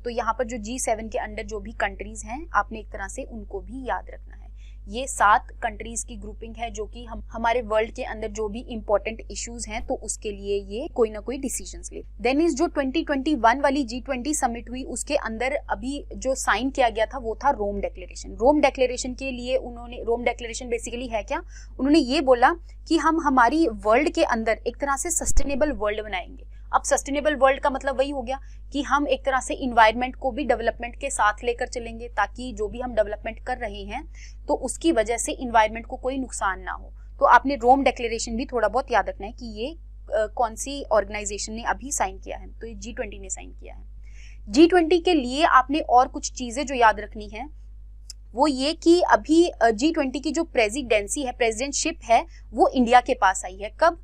तो यहाँ पर जो G7 के अंडर जो भी कंट्रीज हैं आपने एक तरह से उनको भी याद रखना है। ये 7 कंट्रीज की ग्रुपिंग है जो कि हमारे वर्ल्ड के अंदर जो भी इंपॉर्टेंट इश्यूज हैं तो उसके लिए ये कोई ना कोई डिसीजंस ले। देन इज जो 2021 वाली G20 समिट हुई उसके अंदर अभी जो साइन किया गया था वो था रोम डिक्लेरेशन। रोम डिक्लेरेशन के लिए उन्होंने, रोम डिक्लेरेशन बेसिकली है क्या, उन्होंने ये बोला कि हम हमारी वर्ल्ड के अंदर एक तरह से सस्टेनेबल वर्ल्ड बनाएंगे। अब सस्टेनेबल वर्ल्ड का मतलब वही हो गया कि हम एक तरह से इन्वायरमेंट को भी डेवलपमेंट के साथ लेकर चलेंगे, ताकि जो भी हम डेवलपमेंट कर रहे हैं तो उसकी वजह से इन्वायरमेंट को कोई नुकसान ना हो। तो आपने रोम डिक्लेरेशन भी थोड़ा बहुत याद रखना है कि ये कौन सी ऑर्गेनाइजेशन ने अभी साइन किया है, तो ये G20 ने साइन किया है। G20 के लिए आपने और कुछ चीजें जो याद रखनी है वो ये कि अभी G20 की जो प्रेसिडेंसी है, प्रेसिडेंटशिप है, वो इंडिया के पास आई है। कब?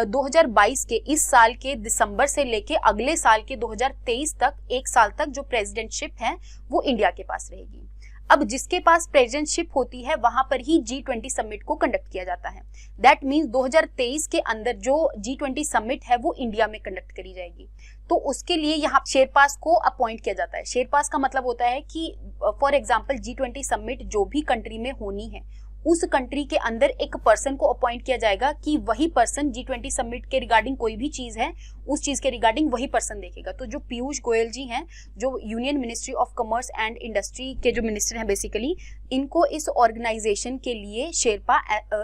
2022 के इस साल के दिसंबर से लेके अगले साल के 2023 तक, एक साल तक जो प्रेसिडेंटशिप है वो इंडिया के पास रहेगी। अब जिसके पास प्रेसिडेंटशिप होती है वहां पर ही G20 समिट को कंडक्ट किया जाता है। दैट मीन्स 2023 के अंदर जो G20 समिट है वो इंडिया में कंडक्ट करी जाएगी। तो उसके लिए यहाँ शेरपास को अपॉइंट किया जाता है। शेरपास का मतलब होता है कि फॉर एग्जाम्पल G20 समिट जो भी कंट्री में होनी है उस कंट्री के अंदर एक पर्सन को अपॉइंट किया जाएगा कि वही पर्सन G20 समिट के रिगार्डिंग कोई भी चीज है उस चीज के रिगार्डिंग वही पर्सन देखेगा। तो जो पीयूष गोयल जी हैं, जो union ministry of commerce and industry के जो मिनिस्टर हैं बेसिकली, इनको इस ऑर्गेनाइजेशन के लिए sherpa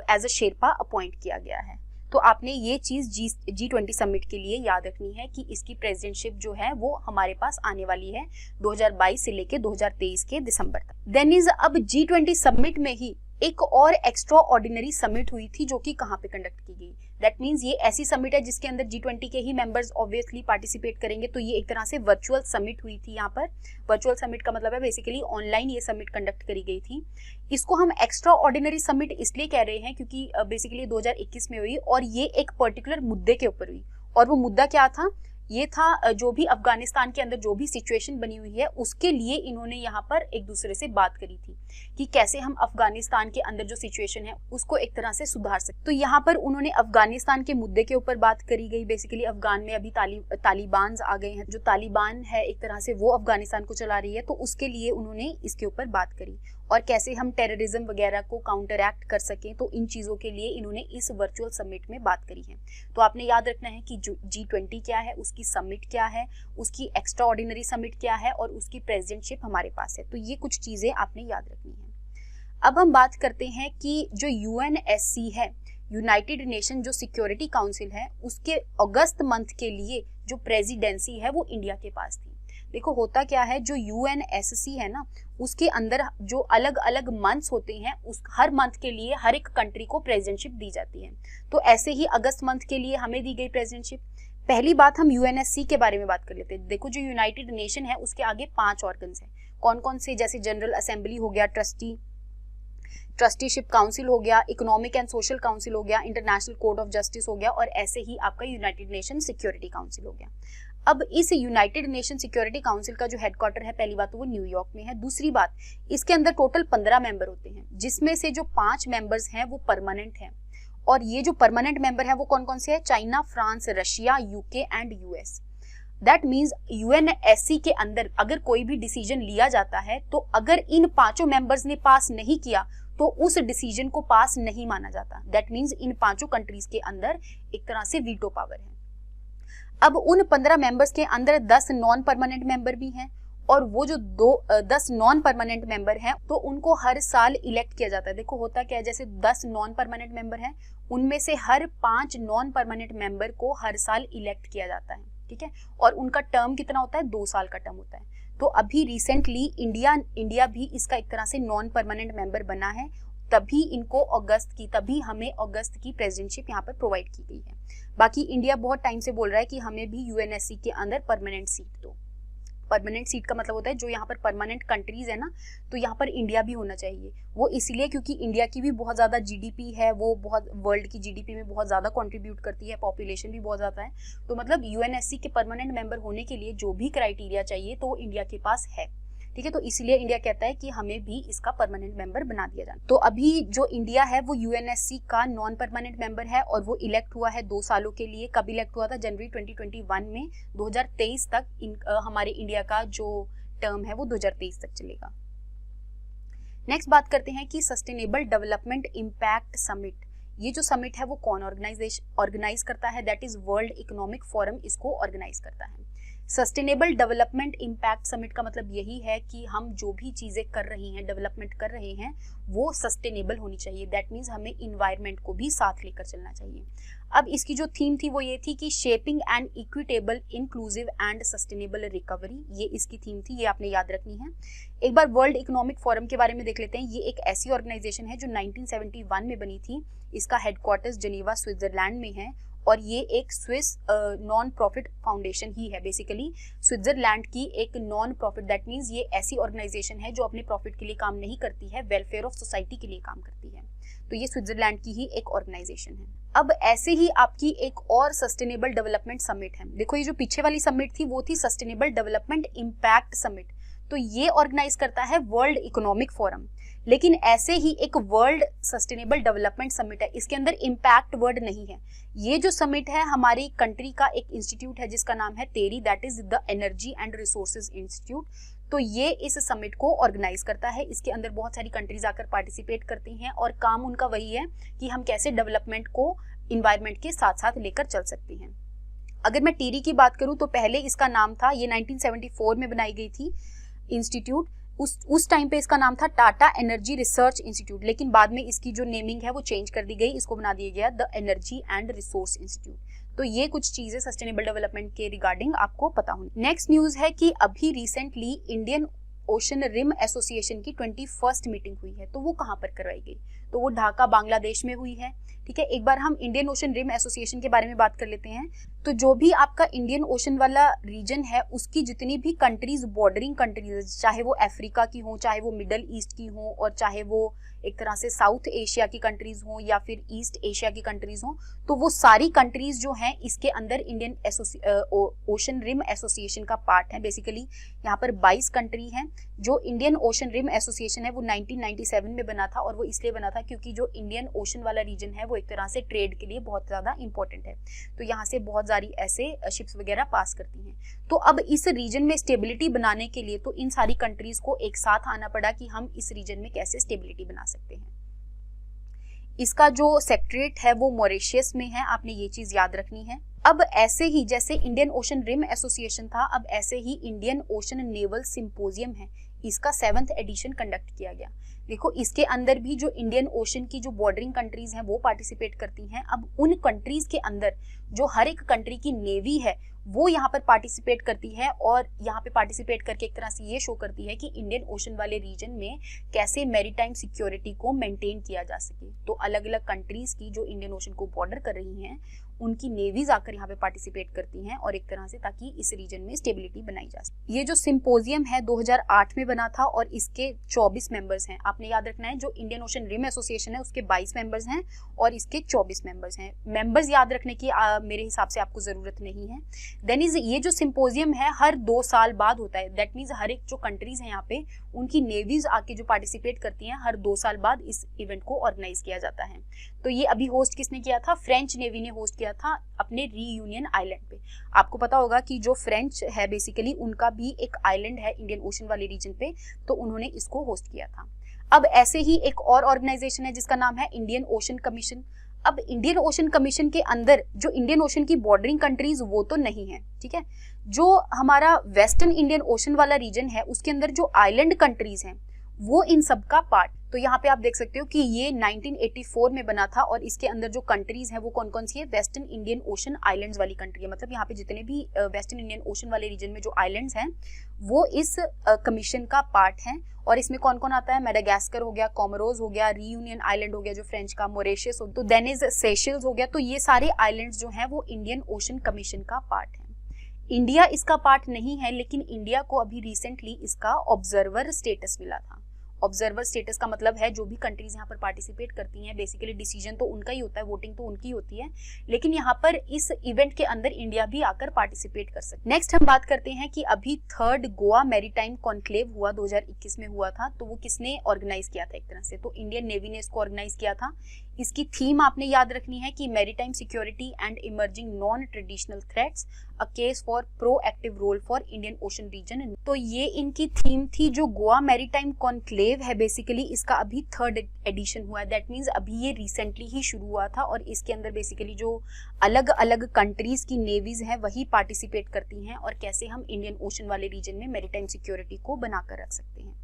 as a sherpa appoint किया गया है। तो आपने ये चीज G20 समिट के लिए याद रखनी है कि इसकी प्रेसिडेंटशिप जो है वो हमारे पास आने वाली है 2022 से लेके 2023 के दिसंबर तक। देन इज अब G20 समिट में ही एक और एक्स्ट्रा ऑर्डिनरी समिट हुई थी जो कि कहाँ पे कंडक्ट की गई। दैट मीन्स ये ऐसी समिट है जिसके अंदर G20 के ही मेंबर्स ऑब्वियसली पार्टिसिपेट करेंगे। तो ये एक तरह से वर्चुअल समिट हुई थी। यहाँ पर वर्चुअल समिट का मतलब है बेसिकली ऑनलाइन ये समिट कंडक्ट करी गई थी। इसको हम एक्स्ट्रा ऑर्डिनरी समिट इसलिए कह रहे हैं क्योंकि बेसिकली 2021 में हुई और ये एक पर्टिकुलर मुद्दे के ऊपर हुई। और वो मुद्दा क्या था? ये था जो भी अफगानिस्तान के अंदर जो भी सिचुएशन बनी हुई है उसके लिए इन्होंने यहाँ पर एक दूसरे से बात करी थी कि कैसे हम अफगानिस्तान के अंदर जो सिचुएशन है उसको एक तरह से सुधार सकते। तो यहाँ पर उन्होंने अफगानिस्तान के मुद्दे के ऊपर बात करी गई। बेसिकली अफगान में अभी तालिबान आ गए हैं। जो तालिबान है एक तरह से वो अफगानिस्तान को चला रही है, तो उसके लिए उन्होंने इसके ऊपर बात करी और कैसे हम टेररिज्म वगैरह को काउंटर एक्ट कर सकें। तो इन चीज़ों के लिए इन्होंने इस वर्चुअल समिट में बात करी है। तो आपने याद रखना है कि G20 क्या है, उसकी समिट क्या है, उसकी एक्स्ट्रा ऑर्डिनरी समिट क्या है और उसकी प्रेसिडेंटशिप हमारे पास है। तो ये कुछ चीज़ें आपने याद रखनी है। अब हम बात करते हैं कि जो UNSC है, यूनाइटेड नेशन जो सिक्योरिटी काउंसिल है, उसके अगस्त मंथ के लिए जो प्रेसिडेंसी है वो इंडिया के पास थी। देखो होता क्या है, जो UNSC है ना उसके अंदर जो अलग अलग मंथ्स होते हैं उस हर मंथ के लिए हर एक कंट्री को प्रेसिडेंटशिप दी जाती है। तो ऐसे ही अगस्त मंथ के लिए हमें दी गई प्रेसिडेंटशिप। पहली बात हम UNSC के बारे में बात कर लेते हैं। देखो जो यूनाइटेड नेशन है उसके आगे 5 ऑर्गन्स हैं। कौन कौन से? जैसे जनरल असेंबली हो गया, ट्रस्टीशिप काउंसिल हो गया, इकोनॉमिक एंड सोशल काउंसिल हो गया, इंटरनेशनल कोर्ट ऑफ जस्टिस हो गया और ऐसे ही आपका यूनाइटेड नेशन सिक्योरिटी काउंसिल हो गया। अब इस यूनाइटेड नेशन सिक्योरिटी काउंसिल का जो हेडक्वार्टर है, पहली बात तो वो न्यूयॉर्क में है। दूसरी बात, इसके अंदर टोटल 15 मेंबर होते हैं, जिसमें से जो 5 मेंबर्स हैं वो परमानेंट हैं। और ये जो परमानेंट मेंबर है वो कौन कौन से है? China, France, Russia, UK and US। That means UNSC के अंदर अगर कोई भी डिसीजन लिया जाता है तो अगर इन 5 मेंबर्स ने पास नहीं किया तो उस डिसीजन को पास नहीं माना जाता। दैट मीन्स इन 5 कंट्रीज के अंदर एक तरह से वीटो पावर है। अब उन 15 मेंबर्स के अंदर 10 नॉन परमानेंट मेंबर भी हैं और वो जो 10 नॉन परमानेंट मेंबर हैं तो उनको हर साल इलेक्ट किया जाता है। देखो होता क्या है, जैसे 10 नॉन परमानेंट मेंबर हैं उनमें से हर 5 नॉन परमानेंट मेंबर को हर साल इलेक्ट किया जाता है, ठीक है। और उनका टर्म कितना होता है? 2 साल का टर्म होता है। तो अभी रिसेंटली इंडिया भी इसका एक तरह से नॉन परमानेंट मेंबर बना है, तभी हमें अगस्त की प्रेसिडेंटशिप यहाँ पर प्रोवाइड की गई है। बाकी इंडिया बहुत टाइम से बोल रहा है कि हमें भी UNSC के अंदर परमानेंट सीट दो। परमानेंट सीट का मतलब होता है जो यहाँ पर परमानेंट कंट्रीज है ना, तो यहाँ पर इंडिया भी होना चाहिए। वो इसलिए क्योंकि इंडिया की भी बहुत ज़्यादा GDP है, वो बहुत वर्ल्ड की GDP में बहुत ज़्यादा कंट्रीब्यूट करती है, पॉपुलेशन भी बहुत ज़्यादा है। तो मतलब UNSC के परमानेंट मेंबर होने के लिए जो भी क्राइटेरिया चाहिए तो इंडिया के पास है, ठीक है। तो इसलिए इंडिया कहता है कि हमें भी इसका परमानेंट मेंबर बना दिया जाए। तो अभी जो इंडिया है वो UNSC का नॉन परमानेंट मेंबर है और वो इलेक्ट हुआ है 2 सालों के लिए। कब इलेक्ट हुआ था? जनवरी 2021 में। 2023 तक हमारे इंडिया का जो टर्म है वो 2023 तक चलेगा। नेक्स्ट बात करते हैं कि सस्टेनेबल डेवलपमेंट इम्पैक्ट समिट। ये जो समिट है वो कौन ऑर्गेनाइज करता है? That is world economic forum इसको ऑर्गेनाइज करता है। सस्टेनेबल डेवलपमेंट इम्पैक्ट समिट का मतलब यही है कि हम जो भी चीज़ें कर रही हैं, डेवलपमेंट कर रहे हैं, वो सस्टेनेबल होनी चाहिए। दैट मीन्स हमें इन्वायरमेंट को भी साथ लेकर चलना चाहिए। अब इसकी जो थीम थी वो ये थी कि shaping and equitable, inclusive and sustainable recovery, ये इसकी थीम थी, ये आपने याद रखनी है। एक बार वर्ल्ड इकोनॉमिक फोरम के बारे में देख लेते हैं। ये एक ऐसी ऑर्गेनाइजेशन है जो 1971 में बनी थी। इसका हेडक्वार्टर्स जनेवा, स्विट्जरलैंड में है और ये एक स्विस नॉन प्रॉफिट फाउंडेशन ही है, बेसिकली स्विट्जरलैंड की एक नॉन प्रॉफिट, दैट मीन्स ये ऐसी ऑर्गेनाइजेशन है जो अपने प्रॉफिट के लिए काम नहीं करती है, वेलफेयर ऑफ सोसाइटी के लिए काम करती है। तो ये स्विट्जरलैंड की ही एक ऑर्गेनाइजेशन है। अब ऐसे ही आपकी एक और सस्टेनेबल डेवलपमेंट समिट है। देखो ये जो पीछे वाली समिट थी वो थी सस्टेनेबल डेवलपमेंट इम्पैक्ट समिट, तो ये ऑर्गेनाइज करता है वर्ल्ड इकोनॉमिक फोरम। लेकिन ऐसे ही एक वर्ल्ड सस्टेनेबल डेवलपमेंट समिट है, इसके अंदर इम्पैक्ट वर्ड नहीं है। ये जो समिट है हमारी कंट्री का एक इंस्टीट्यूट है जिसका नाम है TERI, that is the energy and resources institute. तो ये इस समिट को ऑर्गेनाइज करता है। इसके अंदर बहुत सारी कंट्रीज आकर पार्टिसिपेट करती हैं और काम उनका वही है कि हम कैसे डेवलपमेंट को इन्वायरमेंट के साथ साथ लेकर चल सकते हैं। अगर मैं टेरी की बात करूं तो पहले इसका नाम था, ये 1974 में बनाई गई थी इंस्टीट्यूट। उस टाइम पे इसका नाम था टाटा एनर्जी रिसर्च इंस्टीट्यूट, लेकिन बाद में इसकी जो नेमिंग है वो चेंज कर दी गई, इसको बना दिया गया the energy and resource institute. तो ये कुछ चीजें सस्टेनेबल डेवलपमेंट के रिगार्डिंग आपको पता होनी। नेक्स्ट न्यूज है कि अभी recently Indian Ocean Rim Association की 21st मीटिंग हुई है। तो वो कहाँ पर करवाई गई? तो वो ढाका बांग्लादेश में हुई है। ठीक है, एक बार हम इंडियन ओशन रिम एसोसिएशन के बारे में बात कर लेते हैं। तो जो भी आपका इंडियन ओशन वाला रीजन है उसकी जितनी भी कंट्रीज, बॉर्डरिंग कंट्रीज, चाहे वो अफ्रीका की हो, चाहे वो मिडल ईस्ट की हो, और चाहे वो एक तरह से साउथ एशिया की कंट्रीज हो या फिर ईस्ट एशिया की कंट्रीज हो, तो वो सारी कंट्रीज जो हैं इसके अंदर इंडियन ओशन रिम एसोसिएशन का पार्ट है। बेसिकली यहाँ पर 22 कंट्री हैं। जो इंडियन ओशन रिम एसोसिएशन है वो 1997 में बना था, और वो इसलिए बना था क्योंकि जो इंडियन ओशन वाला रीजन है वो एक तरह से ट्रेड के लिए बहुत ज़्यादा इंपॉर्टेंट है। तो यहाँ से बहुत सारी ऐसे शिप्स वगैरह पास करती हैं। तो अब इस रीजन में स्टेबिलिटी बनाने के लिए तो इन सारी कंट्रीज को एक साथ आना पड़ा कि हम इस रीजन में कैसे स्टेबिलिटी बना सकते हैं। इसका जो सेक्रेटरीट है वो मॉरिशस में है, आपने ये चीज याद रखनी है। अब ऐसे ही जैसे इंडियन ओशन रिम एसोसिएशन था, अब ऐसे ही इंडियन ओशन नेवल सिंपोजियम है, इसका 7th एडिशन कंडक्ट किया गया। देखो इसके अंदर भी जो इंडियन ओशन की जो बॉर्डरिंग कंट्रीज हैं वो पार्टिसिपेट करती हैं। अब उन कंट्रीज के अंदर जो हर एक कंट्री की नेवी है वो यहाँ पर पार्टिसिपेट करती है, और यहाँ पे पार्टिसिपेट करके एक तरह से ये शो करती है कि इंडियन ओशन वाले रीजन में कैसे मैरीटाइम सिक्योरिटी को मेंटेन किया जा सके। तो अलग अलग कंट्रीज की जो इंडियन ओशन को बॉर्डर कर रही हैं उनकी नेवीज आकर यहाँ पे पार्टिसिपेट करती हैं, और एक तरह से ताकि इस रीजन में स्टेबिलिटी बनाई जा सके। ये जो सिंपोजियम है 2008 में बना था और इसके 24 मेंबर्स हैं। आपने याद रखना है जो इंडियन ओशन रिम एसोसिएशन है उसके 22 मेंबर्स हैं और इसके 24 मेंबर्स हैं। मेंबर्स याद रखने की मेरे हिसाब से आपको जरूरत नहीं है। देन इज ये जो सिंपोजियम है हर 2 साल बाद होता है, दैट मीन्स हर एक जो कंट्रीज है यहाँ पे उनकी नेवीज आके जो पार्टिसिपेट करती हैं, हर 2 साल बाद इस इवेंट को ऑर्गेनाइज किया जाता है। तो ये अभी होस्ट किसने किया था? फ्रेंच नेवी ने होस्ट किया था अपने रीयूनियन आइलैंड पे। आपको पता होगा कि जो फ्रेंच है बेसिकली उनका भी एक आइलैंड है इंडियन ओशन वाले रीजन पे, तो उन्होंने इसको होस्ट किया था। अब ऐसे ही एक और ऑर्गेनाइजेशन है जिसका नाम है इंडियन ओशन कमीशन। अब इंडियन ओशन कमीशन के अंदर जो इंडियन ओशन की बॉर्डरिंग कंट्रीज वो तो नहीं है, ठीक है। जो हमारा वेस्टर्न इंडियन ओशन वाला रीजन है उसके अंदर जो आइलैंड कंट्रीज हैं वो इन सब का पार्ट। तो यहाँ पे आप देख सकते हो कि ये 1984 में बना था, और इसके अंदर जो कंट्रीज हैं वो कौन कौन सी है? वेस्टर्न इंडियन ओशन आइलैंड्स वाली कंट्री है। मतलब यहाँ पे जितने भी वेस्टर्न इंडियन ओशन वाले रीजन में जो आइलैंड्स हैं वो इस कमीशन का पार्ट हैं। और इसमें कौन कौन आता है? मेडागास्कर हो गया, कोमोरोस हो गया, रीयूनियन आइलैंड हो गया जो फ्रेंच का, मॉरिशस हो, तो देन इज सेशल्स हो गया। तो ये सारे आइलैंड्स जो हैं वो इंडियन ओशन कमीशन का पार्ट है। इंडिया इसका पार्ट नहीं है, लेकिन इंडिया को अभी रिसेंटली इसका ऑब्जर्वर स्टेटस मिला था। ऑब्जर्वर स्टेटस का मतलब है जो भी कंट्रीज यहाँ पर पार्टिसिपेट करती हैं बेसिकली डिसीजन तो उनका ही होता है, वोटिंग तो उनकी होती है, लेकिन यहाँ पर इस इवेंट के अंदर इंडिया भी आकर पार्टिसिपेट कर सकते। नेक्स्ट हम बात करते हैं कि अभी 3rd गोवा मैरीटाइम कॉन्क्लेव हुआ 2021 में हुआ था। तो वो किसने ऑर्गेनाइज किया था? एक तरह से तो इंडियन नेवी ने इसको ऑर्गेनाइज किया था। इसकी थीम आपने याद रखनी है कि maritime security and emerging non traditional threats, a case for proactive role for Indian Ocean region. तो ये इनकी थीम थी। जो गोवा मैरीटाइम कॉन्क्लेव है बेसिकली इसका अभी 3rd एडिशन हुआ है, दैट मीन्स अभी ये रिसेंटली ही शुरू हुआ था, और इसके अंदर बेसिकली जो अलग अलग कंट्रीज की नेवीज हैं वही पार्टिसिपेट करती हैं, और कैसे हम इंडियन ओशन वाले रीजन में मैरीटाइम सिक्योरिटी को बनाकर रख सकते हैं।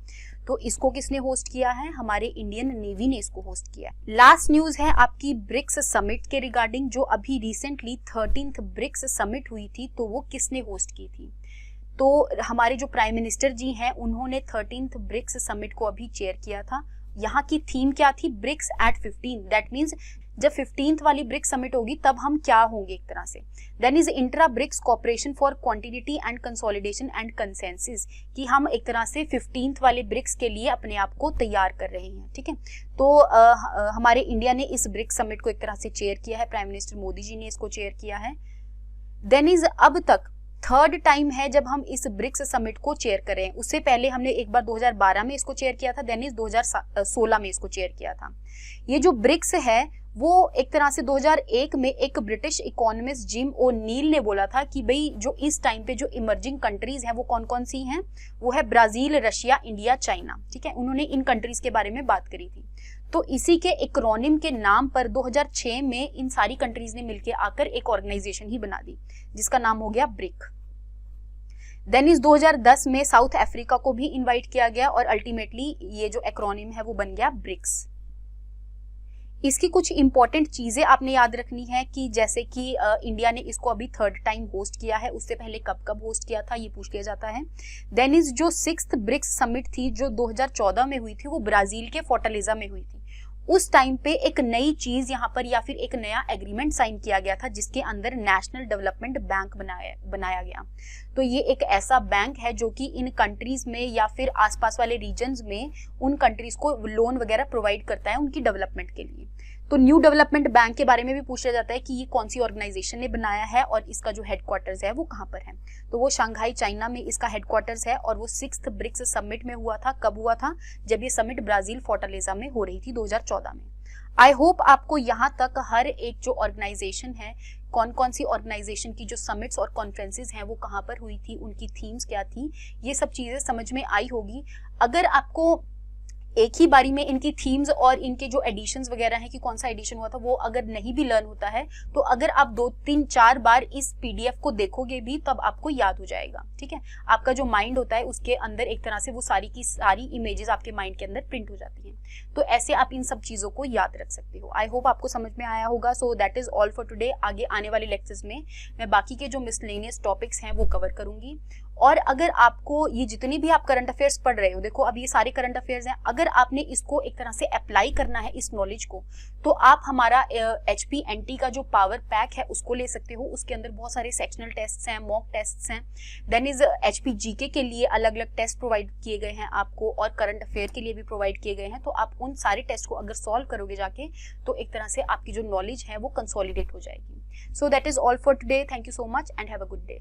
तो इसको किसने होस्ट किया है? हमारे इंडियन नेवी ने इसको होस्ट किया। लास्ट न्यूज है आपकी ब्रिक्स समिट के रिगार्डिंग, जो अभी रिसेंटली 13th ब्रिक्स समिट हुई थी, तो वो किसने होस्ट की थी? तो हमारे जो प्राइम मिनिस्टर जी हैं उन्होंने 13th ब्रिक्स समिट को अभी चेयर किया था। यहाँ की थीम क्या थी? ब्रिक्स एट 15, दैट मीन्स जब 15th वाली ब्रिक्स समिट होगी तब हम क्या होंगे एक तरह से। Then is intra BRICS cooperation for quantity and consolidation and consensus, कि हम एक तरह से 15th वाले ब्रिक्स के लिए अपने आप को तैयार कर रहे हैं, ठीक है। तो हमारे इंडिया ने इस ब्रिक्स समिट को एक तरह से चेयर किया है, प्राइम मिनिस्टर मोदी जी ने इसको चेयर किया है। देन इज अब तक 3rd टाइम है जब हम इस ब्रिक्स समिट को चेयर कर रहे हैं। उससे पहले हमने एक बार 2012 में इसको चेयर किया था, देन इज 2016 में इसको चेयर किया था। ये जो ब्रिक्स है वो एक तरह से 2001 में एक ब्रिटिश इकोनॉमिस्ट जिम ओ'नील ने बोला था कि भाई जो इस टाइम पे जो इमर्जिंग कंट्रीज हैं वो कौन कौन सी हैं, वो है ब्राजील, रशिया, इंडिया, चाइना, ठीक है। उन्होंने इन कंट्रीज के बारे में बात करी थी। तो इसी के एक्रोनिम के नाम पर 2006 में इन सारी कंट्रीज ने मिलकर आकर एक ऑर्गेनाइजेशन ही बना दी जिसका नाम हो गया ब्रिक। देन इस 2010 में साउथ अफ्रीका को भी इनवाइट किया गया और अल्टीमेटली ये जो एक्रोनिम है वो बन गया ब्रिक्स। इसकी कुछ इंपॉर्टेंट चीजें आपने याद रखनी है कि जैसे कि इंडिया ने इसको अभी 3rd टाइम होस्ट किया है, उससे पहले कब कब होस्ट किया था ये पूछ लिया जाता है। देन इज जो 6th ब्रिक्स समिट थी जो 2014 में हुई थी वो ब्राजील के फोर्टालेजा में हुई थी। उस टाइम पे एक नई चीज यहाँ पर या फिर एक नया एग्रीमेंट साइन किया गया था जिसके अंदर नेशनल डेवलपमेंट बैंक बनाया गया। तो ये एक ऐसा बैंक है जो कि इन कंट्रीज में या फिर आसपास वाले रीजन्स में उन कंट्रीज को लोन वगैरह प्रोवाइड करता है उनकी डेवलपमेंट के लिए। तो न्यू डेवलपमेंट बैंक के बारे में भी पूछा जाता है कि ये कौन सी ऑर्गेनाइजेशन ने बनाया है और इसका जो हेडक्वार्टर्स है वो कहाँ पर है। तो वो शंघाई चाइना में इसका हेडक्वार्टर्स है और वो 6th ब्रिक्स समिट में हुआ था। कब हुआ था? जब ये समिट ब्राजील फोर्टालेजा में हो रही थी 2014 में। आई होप आपको यहाँ तक हर एक जो ऑर्गेनाइजेशन है, कौन कौन सी ऑर्गेनाइजेशन की जो समिट्स और कॉन्फ्रेंसेज हैं वो कहाँ पर हुई थी, उनकी थीम्स क्या थी, ये सब चीजें समझ में आई होगी। अगर आपको एक ही बारी में इनकी थीम्स और इनके जो एडिशंस वगैरह हैं कि कौन सा एडिशन हुआ था वो अगर नहीं भी लर्न होता है तो अगर आप 2, 3, 4 बार इस पीडीएफ को देखोगे भी तब आपको याद हो जाएगा, ठीक है। आपका जो माइंड होता है उसके अंदर एक तरह से वो सारी की सारी इमेजेस आपके माइंड के अंदर प्रिंट हो जाती हैं। तो ऐसे आप इन सब चीजों को याद रख सकते हो। आई होप आपको समझ में आया होगा। So that is all for today. आगे आने वाले लेक्चर्स में मैं बाकी के जो मिसलेनियस टॉपिक्स हैं वो कवर करूंगी। और अगर आपको ये जितनी भी आप करंट अफेयर्स पढ़ रहे हो, देखो अब ये सारे करंट अफेयर्स हैं, अगर आपने इसको एक तरह से अप्लाई करना है इस नॉलेज को तो आप हमारा HPNT का जो पावर पैक है उसको ले सकते हो। उसके अंदर बहुत सारे सेक्शनल टेस्ट्स हैं, मॉक टेस्ट्स हैं। देन इज HPGK के लिए अलग अलग टेस्ट प्रोवाइड किए गए हैं आपको और करंट अफेयर के लिए भी प्रोवाइड किए गए हैं। तो आप उन सारे टेस्ट को अगर सॉल्व करोगे जाके तो एक तरह से आपकी जो नॉलेज है वो कंसोलिडेट हो जाएगी। So that is all for today. Thank you so much and have a good day.